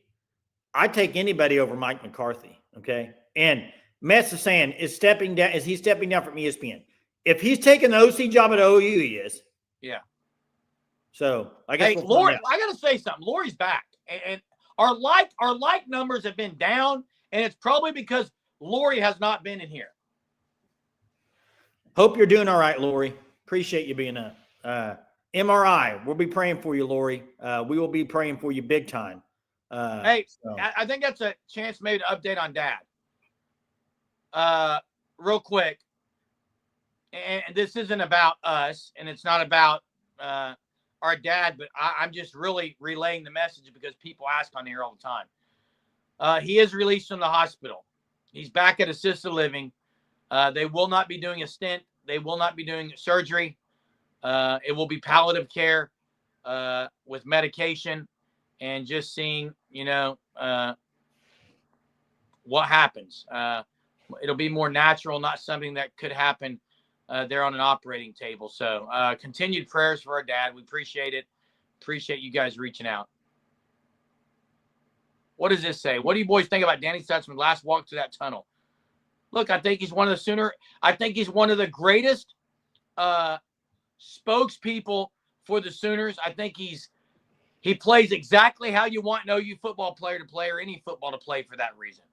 I take anybody over Mike McCarthy, okay? And Mess is saying, is he stepping down from ESPN? If he's taking the OC job at OU, he is. Yeah. So I guess Lori, I gotta say something. Lori's back. And our like numbers have been down, and it's probably because Lori has not been in here. Hope you're doing all right, Lori. Appreciate you being up. MRI, we'll be praying for you, Lori. We will be praying for you big time. I think that's a chance maybe to update on Dad. Real quick. And this isn't about us, and it's not about our dad, but I'm just really relaying the message because people ask on here all the time. He is released from the hospital. He's back at assisted living. They will not be doing a stent. They will not be doing surgery. It will be palliative care with medication and just seeing, what happens. It'll be more natural, not something that could happen there on an operating table. So continued prayers for our dad. We appreciate it. Appreciate you guys reaching out. What does this say? What do you boys think about Danny Stutzman's last walk to that tunnel? Look, I think he's one of the Sooner. I think he's one of the greatest spokespeople for the Sooners. I think he plays exactly how you want an OU football player to play or any football to play for that reason.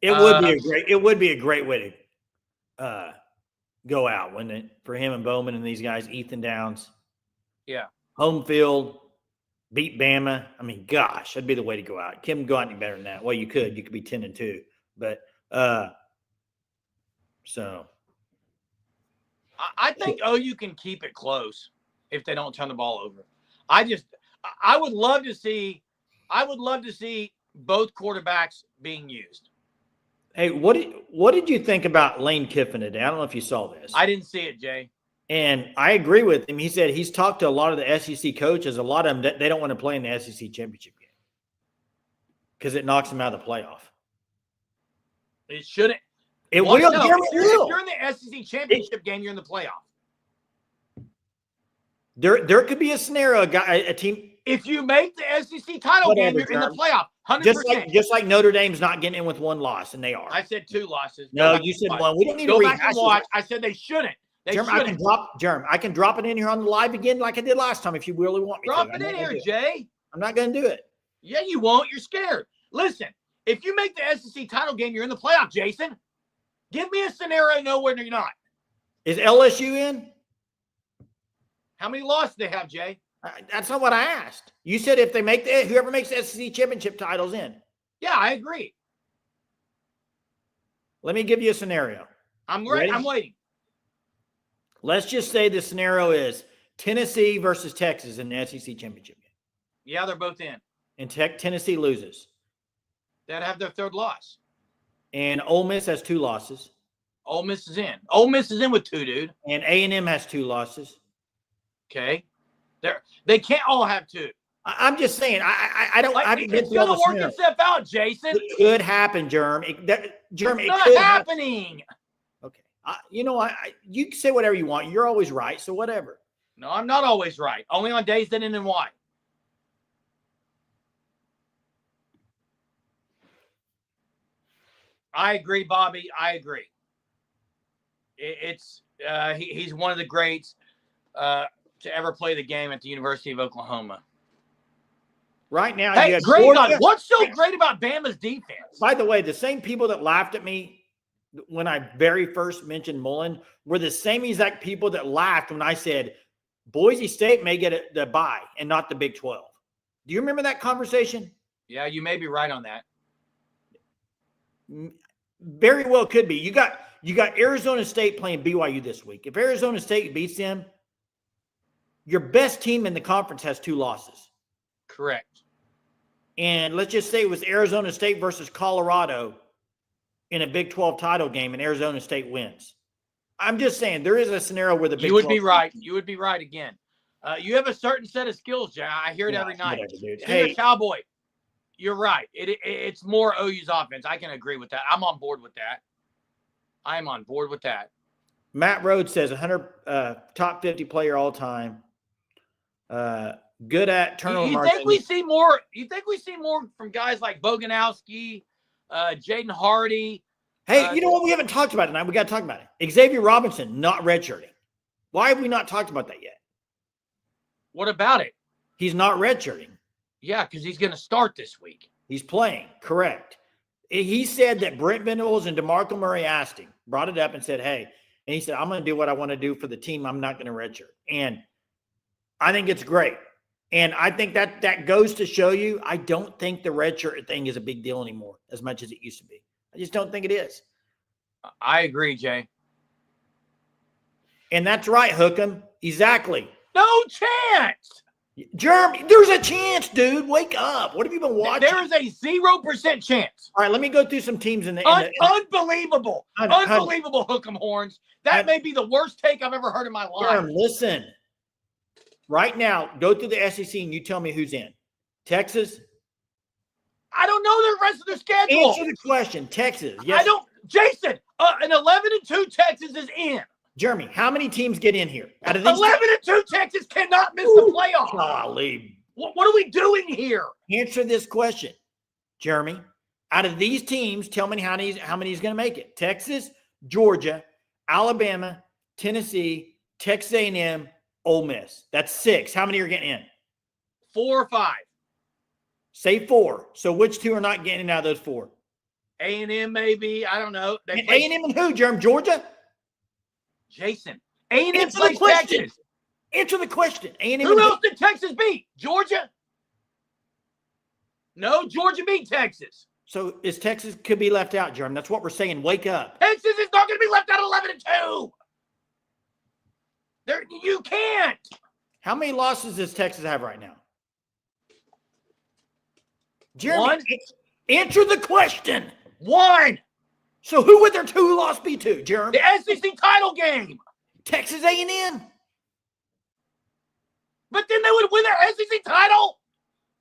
It would be a great way to go out, wouldn't it? For him and Bowman and these guys, Ethan Downs. Yeah. Home field, beat Bama. I mean, gosh, that'd be the way to go out. Couldn't go out any better than that. Well, you could be 10-2, but so I think OU can keep it close if they don't turn the ball over. I would love to see both quarterbacks being used. Hey, what did you think about Lane Kiffin today? I don't know if you saw this. I didn't see it, Jay. And I agree with him. He said he's talked to a lot of the SEC coaches. A lot of them, they don't want to play in the SEC championship game because it knocks them out of the playoff. It shouldn't. It Well, will. no, Jeremy, if you're in the SEC championship game, you're in the playoff. There could be a scenario, a team. If you make the SEC title game, you're in the playoff. 100%. Just like Notre Dame's not getting in with one loss, and they are. I said 2 losses. No, you said one. We don't need to go back rehash and watch. I said they shouldn't. Jerm, I can drop it in here on the live again like I did last time if you really want me Drop to. it in here, Jay. I'm not going to do it. Yeah, you won't. You're scared. Listen, if you make the SEC title game, you're in the playoff, Jason. Give me a scenario nowhere you're not. Is LSU in? How many losses do they have, Jay? That's not what I asked. You said if they make whoever makes the SEC championship titles in. Yeah, I agree. Let me give you a scenario. I'm ready. I'm waiting. Let's just say the scenario is Tennessee versus Texas in the SEC championship game. Yeah, they're both in. And Tennessee loses. They'd have their 3rd loss. And Ole Miss has 2 losses. Ole Miss is in. Ole Miss is in with 2, dude. And A&M has 2 losses. Okay. They can't all have 2. I'm just saying. I don't. I haven't been It's through all going the to work scenarios. itself out, Jason. It could happen, Jerm. Jerm, It's not happening. Okay. You can say whatever you want. You're always right. So whatever. No, I'm not always right. Only on days that end in Y. I agree, Bobby. I agree. He's one of the greats to ever play the game at the University of Oklahoma. Right now, Hey, you have great Georgia. on. What's so great about Bama's defense? By the way, the same people that laughed at me when I very first mentioned Mullen were the same exact people that laughed when I said Boise State may get the bye and not the Big 12. Do you remember that conversation? Yeah, you may be right on that. Very well could be. You got Arizona State playing BYU this week. If Arizona State beats them, your best team in the conference has 2 losses. Correct. And let's just say it was Arizona State versus Colorado in a Big 12 title game, and Arizona State wins. I'm just saying there is a scenario where the Big 12 You would be right. You would be right again. You have a certain set of skills, Jay. I hear it every night. Hey, Cowboy, you're right. It's more OU's offense. I can agree with that. I'm on board with that. I am on board with that. Matt Rhodes says 100 top 50 player all time. Good at turnover margin. You think we see more from guys like Boganowski, Jaden Hardy? Hey, you know what we haven't talked about tonight? We got to talk about it. Xavier Robinson not redshirting. Why have we not talked about that yet? What about it? He's not redshirting. Yeah, because he's going to start this week. He's playing. Correct. He said that Brent Venables and DeMarco Murray asked him, brought it up and said, hey, and he said, I'm going to do what I want to do for the team. I'm not going to redshirt. And I think it's great. And I think that goes to show you, I don't think the redshirt thing is a big deal anymore as much as it used to be. I just don't think it is. I agree, Jay. And that's right, Hookem. Exactly. No chance. Jeremy, there's a chance, dude. Wake up. What have you been watching? There is a 0% chance. All right, let me go through some teams in the unbelievable. Unbelievable, Hookem Horns. That may be the worst take I've ever heard in my life. Jeremy, listen. Right now, go through the SEC and you tell me who's in. Texas? I don't know the rest of the schedule. Answer the question. Texas. Yes. I don't. Jason, an 11-2 Texas is in. Jeremy, how many teams get in here? Out of these 11-2 Texas cannot miss the playoffs. Golly. What are we doing here? Answer this question, Jeremy. Out of these teams, tell me how many is going to make it. Texas, Georgia, Alabama, Tennessee, Texas A&M, Ole Miss. That's 6. How many are getting in? 4 or 5. Say 4. So which 2 are not getting out of those 4? A&M maybe. I don't know. A&M and who, Jeremy? Georgia? Jason, A&M Answer the plays question. Texas. Answer the question. A&M. Who else did Texas beat? Georgia? No, Georgia beat Texas. So is Texas could be left out, Jeremy? That's what we're saying. Wake up. Texas is not going to be left out 11-2. There, you can't. How many losses does Texas have right now? Jeremy, One. answer the question. One. So who would their two loss be to, Jeremy? The SEC title game. Texas A&M. But then they would win their SEC title.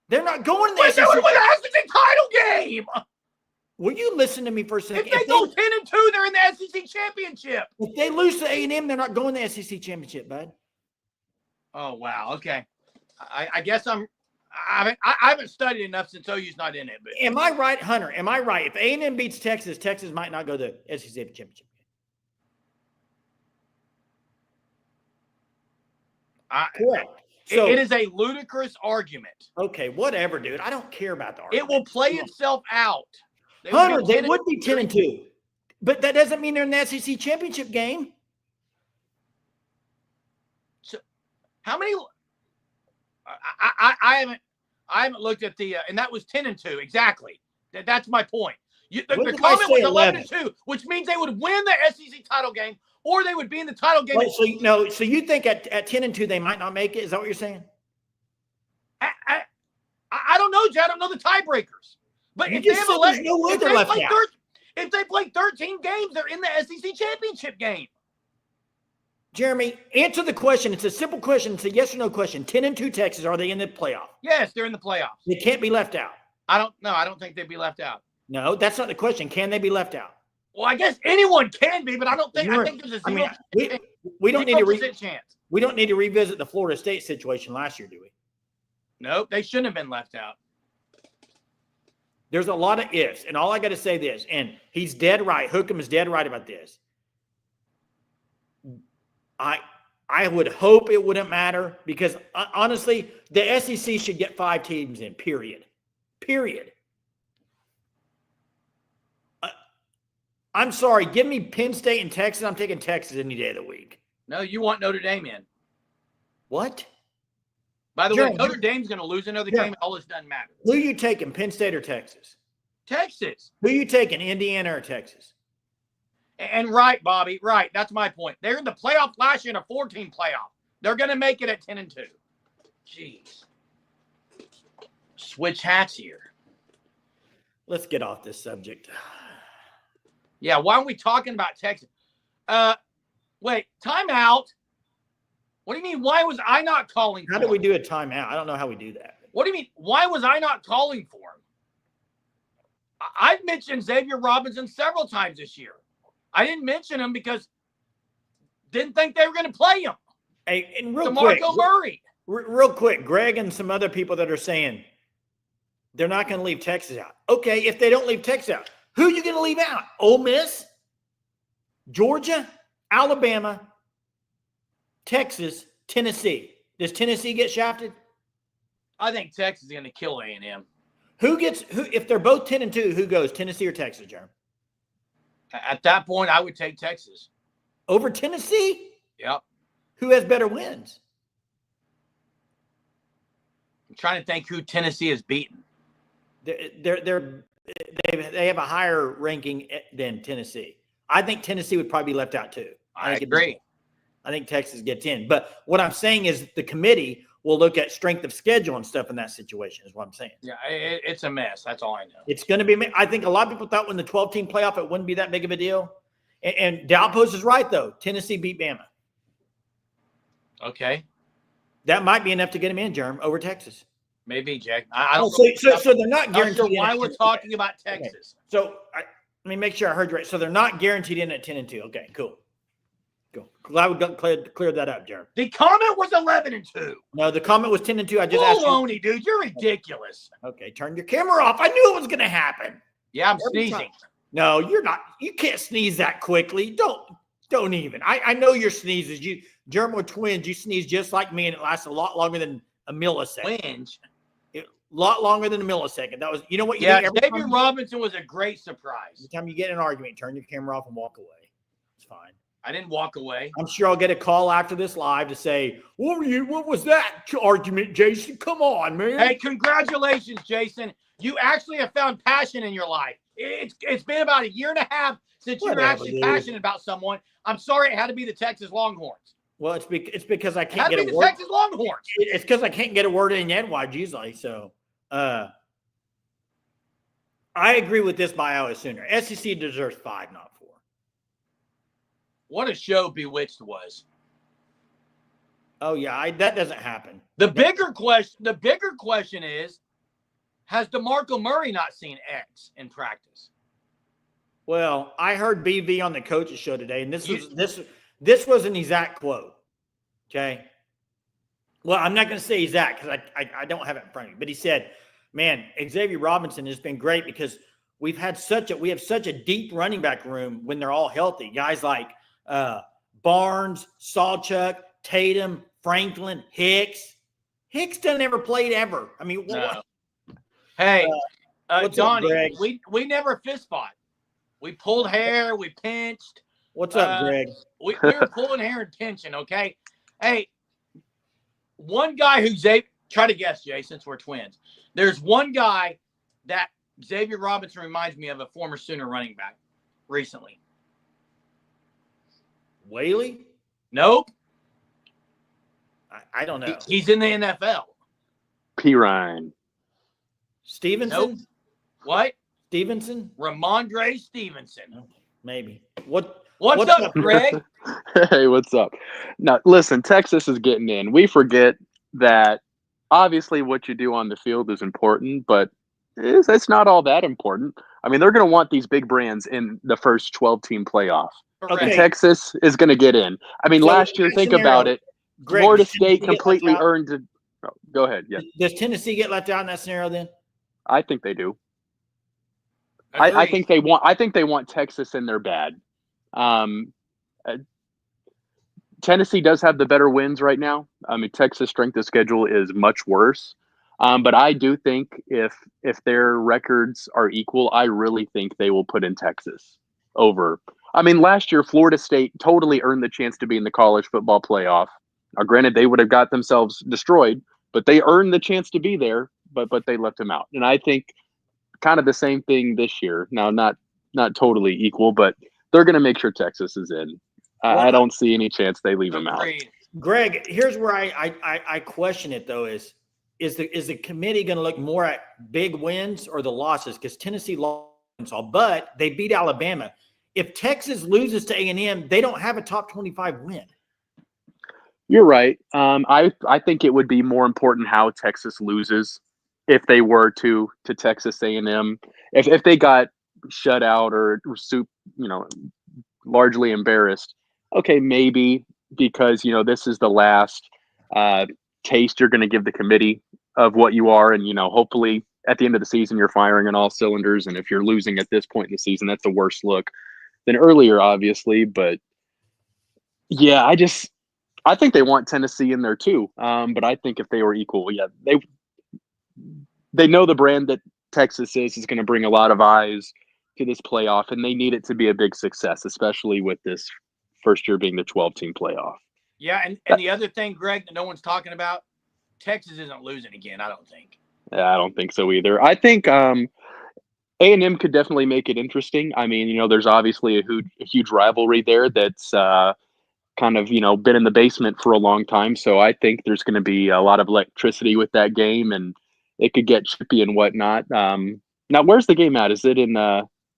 They're not going to the But they would SEC. win their SEC title game. Will you listen to me for a second? If they go 10-2, they're in the SEC championship. If they lose to A&M, they're not going to the SEC championship, bud. Oh, wow. Okay. I guess I haven't studied enough since OU's not in it. But Am I right, Hunter? Am I right? If A&M beats Texas, Texas might not go to the SEC championship. Correct. So, it is a ludicrous argument. okay, whatever, dude. I don't care about the argument. It will play itself out. Hunter, they would be 10-2. But that doesn't mean they're in the SEC championship game. So, how many? I haven't looked at the and that was 10-2 exactly. That's my point. The comment was 11-2, which means they would win the SEC title game, or they would be in the title game. Wait, so you think at 10-2 they might not make it? Is that what you're saying? I don't know, Jay. I don't know the tiebreakers. But You if they just have said 11, there's no way if they're they left play out. if they play 13 games, they're in the SEC championship game. Jeremy, answer the question. It's a simple question. It's a yes or no question. 10-2 Texas, are they in the playoff? Yes, they're in the playoffs. They can't be left out. I don't think they'd be left out. No, that's not the question. Can they be left out? Well, I guess anyone can be, but I think there's a I mean, 0% we don't need to chance. we don't need to revisit the Florida State situation last year, do we? Nope, they shouldn't have been left out. There's a lot of ifs, and all I got to say this, and he's dead right. Hookham is dead right about this. I would hope it wouldn't matter because honestly, the SEC should get 5 teams in. Period. I'm sorry. Give me Penn State and Texas. I'm taking Texas any day of the week. No, you want Notre Dame in. What? By the Jeremy, way, Notre Dame's going to lose another game. All this doesn't matter. Who are you taking, Penn State or Texas? Texas. Who are you taking, Indiana or Texas? And right, Bobby, right. That's my point. They're in the playoff last year in a 14 playoff. They're going to make it at 10-2. Jeez. Switch hats here. Let's get off this subject. Yeah, why aren't we talking about Texas? Wait, timeout. What do you mean? Why was I not calling for How do we do a timeout? I don't know how we do that. What do you mean? Why was I not calling for him? I've mentioned Xavier Robinson several times this year. I didn't mention him because didn't think they were going to play him. Hey, and real DeMarco quick, Murray. real quick, Greg and some other people that are saying they're not going to leave Texas out. Okay, if they don't leave Texas out, who are you going to leave out? Ole Miss, Georgia, Alabama, Texas, Tennessee. Does Tennessee get shafted? I think Texas is going to kill A&M. Who if they're both 10-2, who goes, Tennessee or Texas, Jeremy? At that point, I would take Texas. Over Tennessee? Yep. Who has better wins? I'm trying to think who Tennessee has beaten. They have a higher ranking than Tennessee. I think Tennessee would probably be left out too. I agree. I think Texas gets in. But what I'm saying is the committee will look at strength of schedule and stuff in that situation is what I'm saying. Yeah, it's a mess. That's all I know. It's going to be – I think a lot of people thought when the 12-team playoff it wouldn't be that big of a deal. And Dalpost is right, though. Tennessee beat Bama. Okay. That might be enough to get him in, Jerm, over Texas. Maybe, Jack. I don't so they're not guaranteed. Sure why we're talking about Texas. Okay. So let me make sure I heard you right. So they're not guaranteed in at 10-2. Okay, cool. Glad we cleared that up, Jeremy. The comment was 11-2. No, the comment was 10-2. I just asked you. Baloney, dude. You're ridiculous. Okay, turn your camera off. I knew it was going to happen. Yeah, I'm sneezing. No, you're not. You can't sneeze that quickly. Don't even. I know your sneezes. Jeremy, we're twins. You sneeze just like me, and it lasts a lot longer than a millisecond. Twins. A lot longer than a millisecond. That was, you know what? You Yeah, do Xavier Robinson was a great surprise. Every time you get in an argument, turn your camera off and walk away. It's fine. I didn't walk away. I'm sure I'll get a call after this live to say, what was that argument, Jason? Come on, man. Hey, congratulations, Jason. You actually have found passion in your life. It's been about a year and a half since you were Whatever, actually dude. passionate about someone. I'm sorry it had to be the Texas Longhorns. Well, it's because I It had can't to get be a the word. Texas Longhorns. It's because I can't get a word in edgewise usually. So, I agree with this by Iowa Sooner. SEC deserves 5, not 4. What a show Bewitched was. Oh yeah, that doesn't happen. The bigger question is, has DeMarco Murray not seen X in practice? Well, I heard BV on the coaches show today, and this was an exact quote. Okay. Well, I'm not going to say exact because I don't have it in front of me, but he said, "Man, Xavier Robinson has been great because we have such a deep running back room when they're all healthy. Guys like Barnes, Sawchuk, Tatum, Franklin, Hicks. Hicks doesn't ever played ever. I mean, No. Hey, what's up, Donnie, Greg? we never fist fought. We pulled hair, we pinched. What's up, Greg? We were pulling hair and pinching, okay? Hey, one guy who try to guess, Jay, since we're twins. There's one guy that Xavier Robinson reminds me of, a former Sooner running back recently. Whaley? Nope. I don't know. He's in the NFL. P. Ryan. Stevenson? Nope. What? Stevenson? Ramondre Stevenson. Maybe. What's What's up, up, Greg? Hey, what's up? Now, listen, Texas is getting in. We forget that obviously what you do on the field is important, but it's not all that important. I mean, they're going to want these big brands in the first 12-team playoff. Okay. And Texas is going to get in. I mean, So last year, in that think scenario, about it. Greg, Florida does Tennessee State get left completely out? earned it. Oh, go ahead. Yeah, Does Tennessee get left out in that scenario then? I think they do. I think they want Texas in their bad. Tennessee does have the better wins right now. I mean, Texas' strength of schedule is much worse. But I do think if their records are equal, I really think they will put in Texas over. I mean, last year, Florida State totally earned the chance to be in the college football playoff. Now, granted, they would have got themselves destroyed, but they earned the chance to be there, but they left them out. And I think kind of the same thing this year. Now, not totally equal, but they're going to make sure Texas is in. I don't see any chance they leave them out. Greg, here's where I question it though: is the committee going to look more at big wins or the losses? Because Tennessee lost all, but they beat Alabama. If Texas loses to A&M, they don't have a top 25 win. You're right. I think it would be more important how Texas loses if they were to Texas A&M. If they got shut out or largely embarrassed, okay, maybe because this is the last taste you're going to give the committee of what you are, and hopefully at the end of the season you're firing on all cylinders. And if you're losing at this point in the season, that's a worse look than earlier, obviously. But yeah, I think they want Tennessee in there too. But I think if they were equal, yeah, they know the brand that Texas is going to bring a lot of eyes to this playoff, and they need it to be a big success, especially with this first year being the 12-team playoff. Yeah, and the other thing, Greg, that no one's talking about, Texas isn't losing again, I don't think. Yeah, I don't think so either. I think A&M could definitely make it interesting. I mean, there's obviously a huge rivalry there that's kind of, been in the basement for a long time. So I think there's going to be a lot of electricity with that game, and it could get chippy and whatnot. Now, where's the game at? Is it in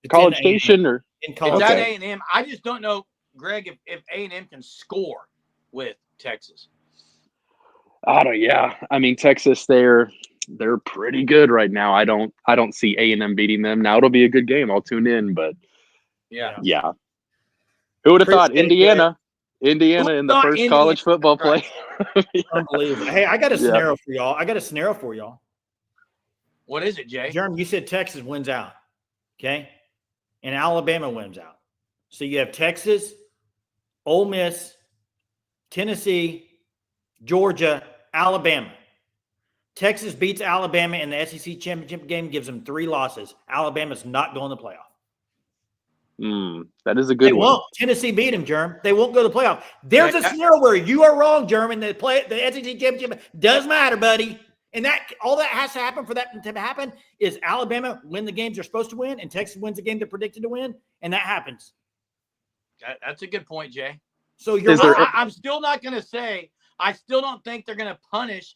College Station or in College? It's at Okay. A&M. I just don't know, Greg, if A&M can score with Texas. Yeah. I mean, Texas, they're pretty good right now. I don't see A&M beating them. Now it'll be a good game. I'll tune in, but yeah. Who would have thought Indiana in the first college football play? Unbelievable. Hey, I got a scenario for y'all. What is it, Jay? Jeremy, you said Texas wins out, okay? And Alabama wins out. So you have Texas, Ole Miss, Tennessee, Georgia, Alabama. Texas beats Alabama in the SEC championship game, gives them 3 losses. Alabama's not going to the playoff. That is a They good one. won't. Tennessee beat them, Germ. They won't go to the playoff. There's a scenario where you are wrong, Germ, and the SEC championship does matter, buddy. And that all that has to happen for that to happen is Alabama win the games they're supposed to win, and Texas wins the game they're predicted to win, and that happens. That's a good point, Jay. So you're I'm still not going to say I still don't think they're going to punish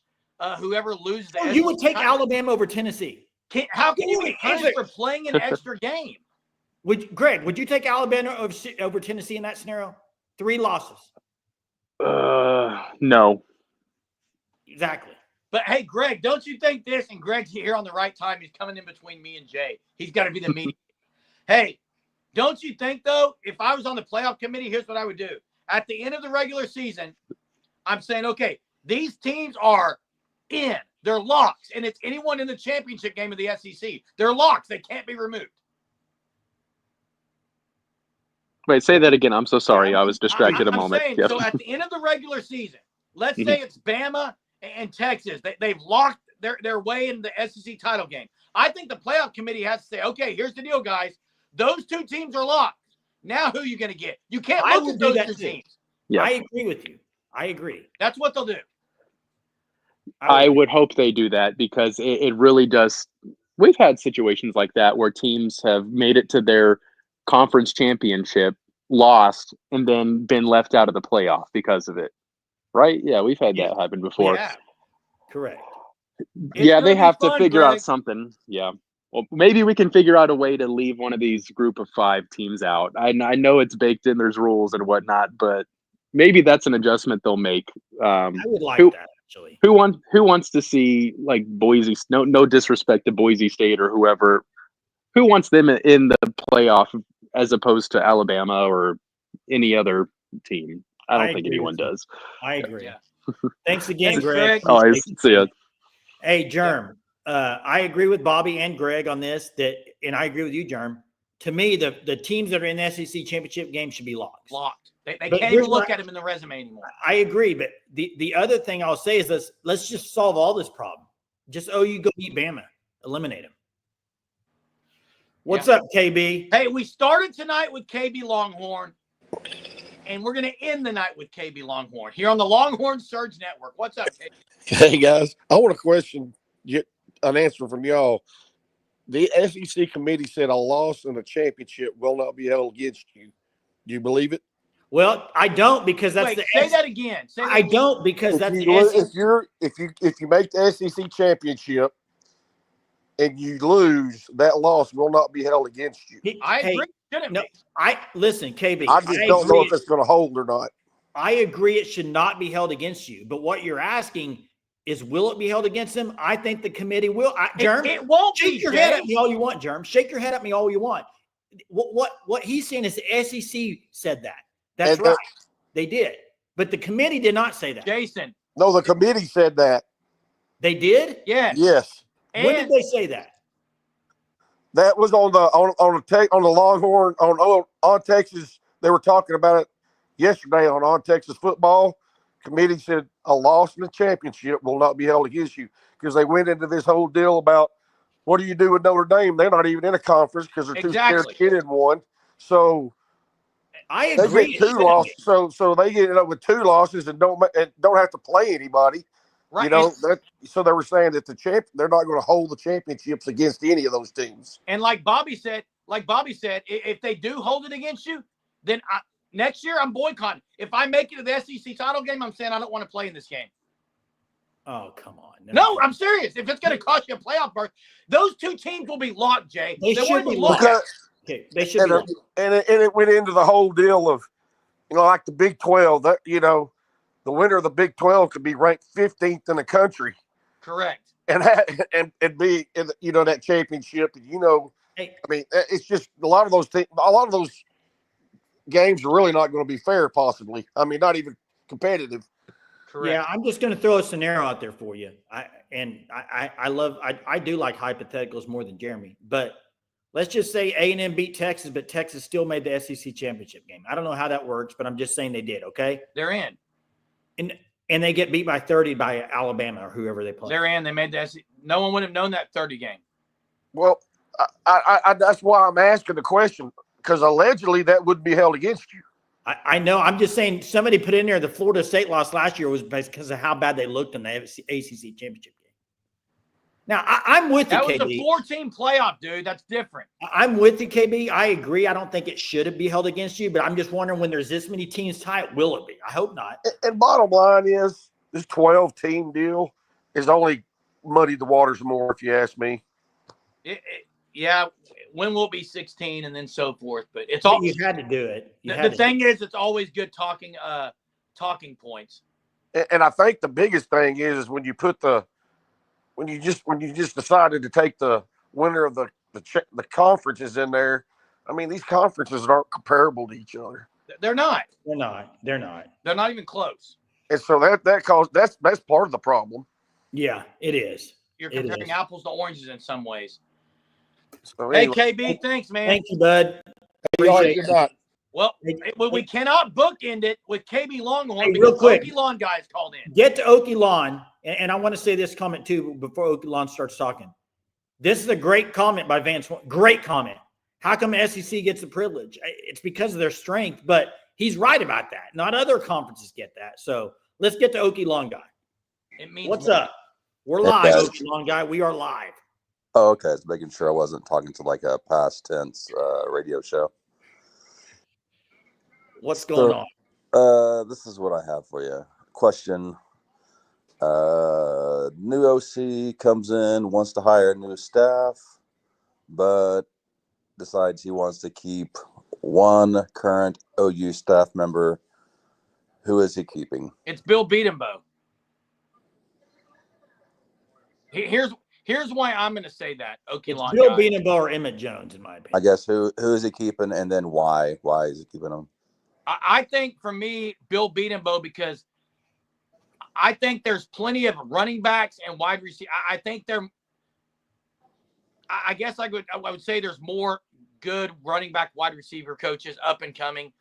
whoever loses. You would take Alabama over Tennessee. How can you be punished for playing an extra game? Greg, would you take Alabama over Tennessee in that scenario? 3 losses. No. Exactly. But hey, Greg, don't you think this? And Greg's here on the right time. He's coming in between me and Jay. He's got to be the mediator. Hey, don't you think though? If I was on the playoff committee, here's what I would do. At the end of the regular season, I'm saying, okay, these teams are in. They're locks, and it's anyone in the championship game of the SEC. They're locks. They can't be removed. Wait, say that again. I'm so sorry. I was distracted a moment. Saying, so at the end of the regular season, let's say it's Bama and Texas. They've locked their way in the SEC title game. I think the playoff committee has to say, okay, here's the deal, guys. Those 2 teams are locked. Now who are you going to get? You can't look at those 2 teams. Yeah. I agree with you. I agree. That's what they'll do. I would hope they do that because it really does. We've had situations like that where teams have made it to their conference championship, lost, and then been left out of the playoff because of it. Right? Yeah, we've had that happen before. Yeah. Correct. They have to figure Greg. out something. Yeah. Well, maybe we can figure out a way to leave one of these group of 5 teams out. I know it's baked in, there's rules and whatnot, but maybe that's an adjustment they'll make. I would like that actually. Who wants to see like Boise? No disrespect to Boise State or whoever. Who wants them in the playoff as opposed to Alabama or any other team? I don't think anyone does. I agree. Yeah. Thanks again, Thanks, Greg. Oh, I see ya. Hey, Germ. I agree with Bobby and Greg on this. And I agree with you, Germ. To me, the teams that are in the SEC championship game should be locks. Locked. They can't even look at them in the resume anymore. I agree, but the other thing I'll say is let's just solve all this problem. Just OU go beat Bama, eliminate them. What's up, KB? Hey, we started tonight with KB Longhorn, and we're going to end the night with KB Longhorn here on the Longhorn Surge Network. What's up, KB? Hey, guys. I want to get an answer from y'all. The SEC committee said a loss in a championship will not be held against you. Do you believe it? Well, I don't because that's Say that again. I don't because that's if the SEC. if you make the SEC championship and you lose, that loss will not be held against you. I agree. Shouldn't be. Listen, KB. I just don't know if it's going to hold or not. I agree it should not be held against you. But what you're asking is, will it be held against them? I think the committee will. Germ, it won't shake your head at me all you want, Germ. Shake your head at me all you want. What he's saying is the SEC said that. That's right. They did. But the committee did not say that. Jason. No, the committee said that. They did? Yes. Yes. When did they say that? That was on the Longhorn on Texas. They were talking about it yesterday on Texas football. Committee said a loss in the championship will not be held against you because they went into this whole deal about what do you do with Notre Dame? They're not even in a conference because they're too scared to get in one. So I agree. They get 2 losses. So they get up with 2 losses and don't have to play anybody. Right. You know, so they were saying that they're not going to hold the championships against any of those teams. And like Bobby said, if they do hold it against you, then next year I'm boycotting. If I make it to the SEC title game, I'm saying I don't want to play in this game. Oh, come on. No, I'm serious. If it's going to cost you a playoff berth, those 2 teams will be locked, Jay. They should be locked. Okay, they should be locked. And it went into the whole deal of, like the Big 12, that, the winner of the Big 12 could be ranked 15th in the country. Correct. And be in that championship. Hey. I mean, it's just a lot of those games are really not going to be fair, possibly. I mean, not even competitive. Correct. Yeah, I'm just going to throw a scenario out there for you. I do like hypotheticals more than Jeremy, but let's just say A&M beat Texas, but Texas still made the SEC championship game. I don't know how that works, but I'm just saying they did. Okay, they're in. And they get beat by 30 by Alabama or whoever they play. They're in. They made the SEC. No one would have known that 30 game. Well, I that's why I'm asking the question. because allegedly that wouldn't be held against you. I know. I'm just saying somebody put in there the Florida State loss last year was because of how bad they looked in the ACC championship game. Now, I'm with you, That was KB. a 4-team playoff, dude. That's different. I'm with you, KB. I agree. I don't think it should be held against you, but I'm just wondering when there's this many teams tied, will it be? I hope not. And bottom line is this 12-team deal is only muddied the waters more, if you ask me. Yeah, when will it be 16 and then so forth? But it's all You had to do it. The thing is, it's always good talking points. And I think the biggest thing is when you put when you just decided to take the winner of the conferences in there. I mean, these conferences aren't comparable to each other. They're not. They're not. They're not. They're not even close. And so that's part of the problem. Yeah, it is. You're comparing apples to oranges in some ways. So Hey, anyway, KB, thanks, man. Thank you, bud. Appreciate it. Well, we cannot bookend it with KB Longhorn Hey, because real quick. Okie Lawn guys called in. Get to Okie Lawn, and I want to say this comment too before Okie Lawn starts talking. This is a great comment by Vance. Great comment. How come SEC gets the privilege? It's because of their strength, but he's right about that. Not other conferences get that. So let's get to Okie Lawn guy. It means What's more. up? We're live, Okie Lawn guy. We are live. Oh, okay. I was making sure I wasn't talking to like a past tense radio show. What's going on? This is what I have for you. Question. New OC comes in, wants to hire new staff, but decides he wants to keep one current OU staff member. Who is he keeping? It's Bill Beatenbow. Here's why I'm going to say that. Okay, Lawn Bill guy. Beatenbow or Emmett Jones, in my opinion. I guess who is he keeping, and then why? Why is he keeping him? I think for me, Bill Beatenbow, because I think there's plenty of running backs and wide receivers. I think I guess I would say there's more good running back, wide receiver coaches up and coming.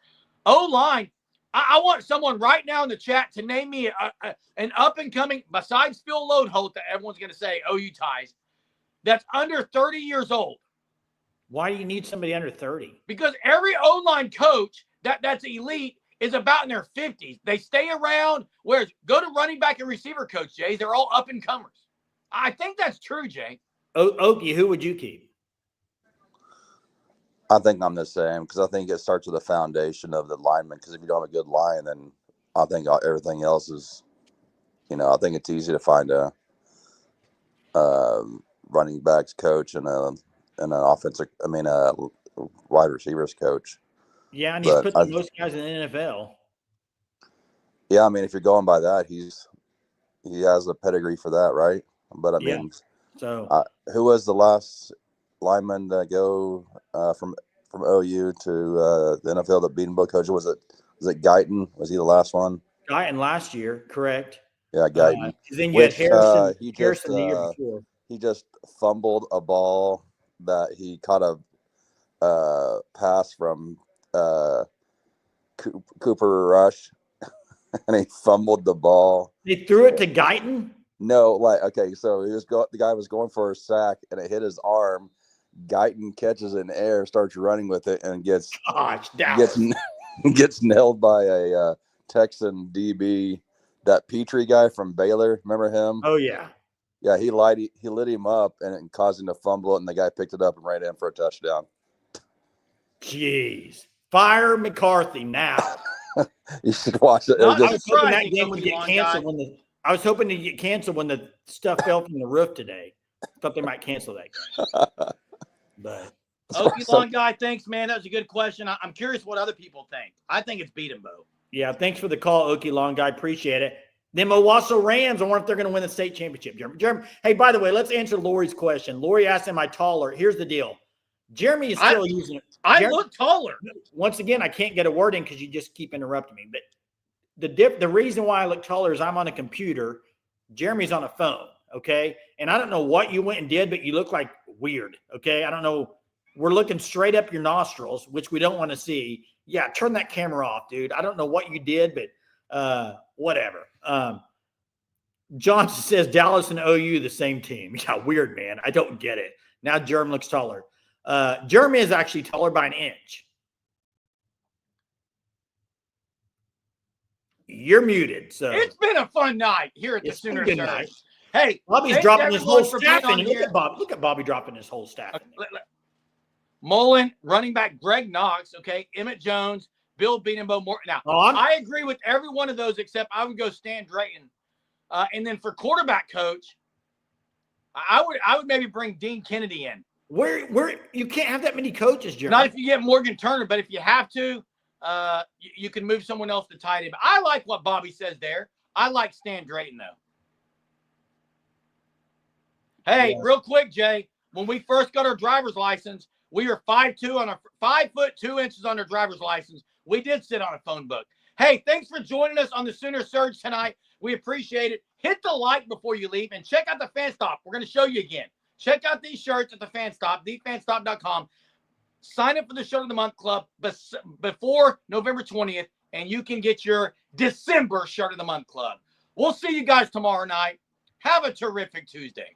O-line, I want someone right now in the chat to name me an up and coming, besides Phil Loadholt, that everyone's going to say OU ties, that's under 30 years old. Why do you need somebody under 30? Because every O-line coach that's elite is about in their 50s. They stay around. Whereas go to running back and receiver coach, Jay. They're all up and comers. I think that's true, Jay. Okie, who would you keep? I think I'm the same because I think it starts with the foundation of the lineman. Because if you don't have a good line, then I think everything else is, I think it's easy to find a running backs coach and an offensive. A wide receivers coach. Yeah, and he's put the most guys in the NFL. Yeah, if you're going by that, he has a pedigree for that, right? But so who was the last lineman to go from OU to the NFL that Beatenbow coach? Was it Guyton? Was he the last one? Guyton last year, correct? Yeah, Guyton. Then you had Harrison. Harrison the year before. He just fumbled a ball that he caught a pass from Cooper Rush, and he fumbled the ball. They threw it to Guyton? No, so the guy was going for a sack, and it hit his arm. Guyton catches it in air, starts running with it, and gets nailed by a Texan DB, that Petrie guy from Baylor. Remember him? Oh yeah. Yeah, he lit him up and it caused him to fumble it, and the guy picked it up and ran in for a touchdown. Jeez. Fire McCarthy now. You should watch it. I was hoping that game would get canceled I was hoping to get canceled when the stuff fell from the roof today. Thought they might cancel that game. But Okie Lawn guy, thanks, man. That was a good question. I'm curious what other people think. I think it's Beatenbow. Yeah, thanks for the call, Okie Lawn guy. Appreciate it. Them Owasso Rams, I wonder if they're going to win the state championship. Jeremy, hey, by the way, let's answer Lori's question. Lori asked, am I taller? Here's the deal. Jeremy is still using it. I look taller. Once again, I can't get a word in because you just keep interrupting me. But the reason why I look taller is I'm on a computer. Jeremy's on a phone, okay? And I don't know what you went and did, but you look like weird, okay? I don't know. We're looking straight up your nostrils, which we don't want to see. Yeah, turn that camera off, dude. I don't know what you did, but whatever. Johnson says Dallas and OU the same team. Yeah, weird, man. I don't get it. Now Jeremy looks taller. Jeremy is actually taller by an inch. You're muted. So It's been a fun night here at the It's been Sooner a good Surge. night. Hey, Bobby's thanks dropping his whole everyone for being staff in. on Look here. at Bobby. Look at Bobby dropping his whole staff. In. Mullen, running back Greg Knox, okay, Emmett Jones, Bill Beatenbow Morton. Now, I agree with every one of those except I would go Stan Drayton. And then for quarterback coach, I would maybe bring Dean Kennedy in. Where you can't have that many coaches, Jeremy. Not if you get Morgan Turner, but if you have to, you can move someone else to tight end. But I like what Bobby says there. I like Stan Drayton though. Hey, real quick, Jay. When we first got our driver's license, we were 5'2" on a 5'2" on our driver's license. We did sit on a phone book. Hey, thanks for joining us on the Sooner Surge tonight. We appreciate it. Hit the like before you leave and check out the Fan Stop. We're going to show you again. Check out these shirts at the Fan Stop, thefanstop.com. Sign up for the Shirt of the Month Club before November 20th, and you can get your December Shirt of the Month Club. We'll see you guys tomorrow night. Have a terrific Tuesday.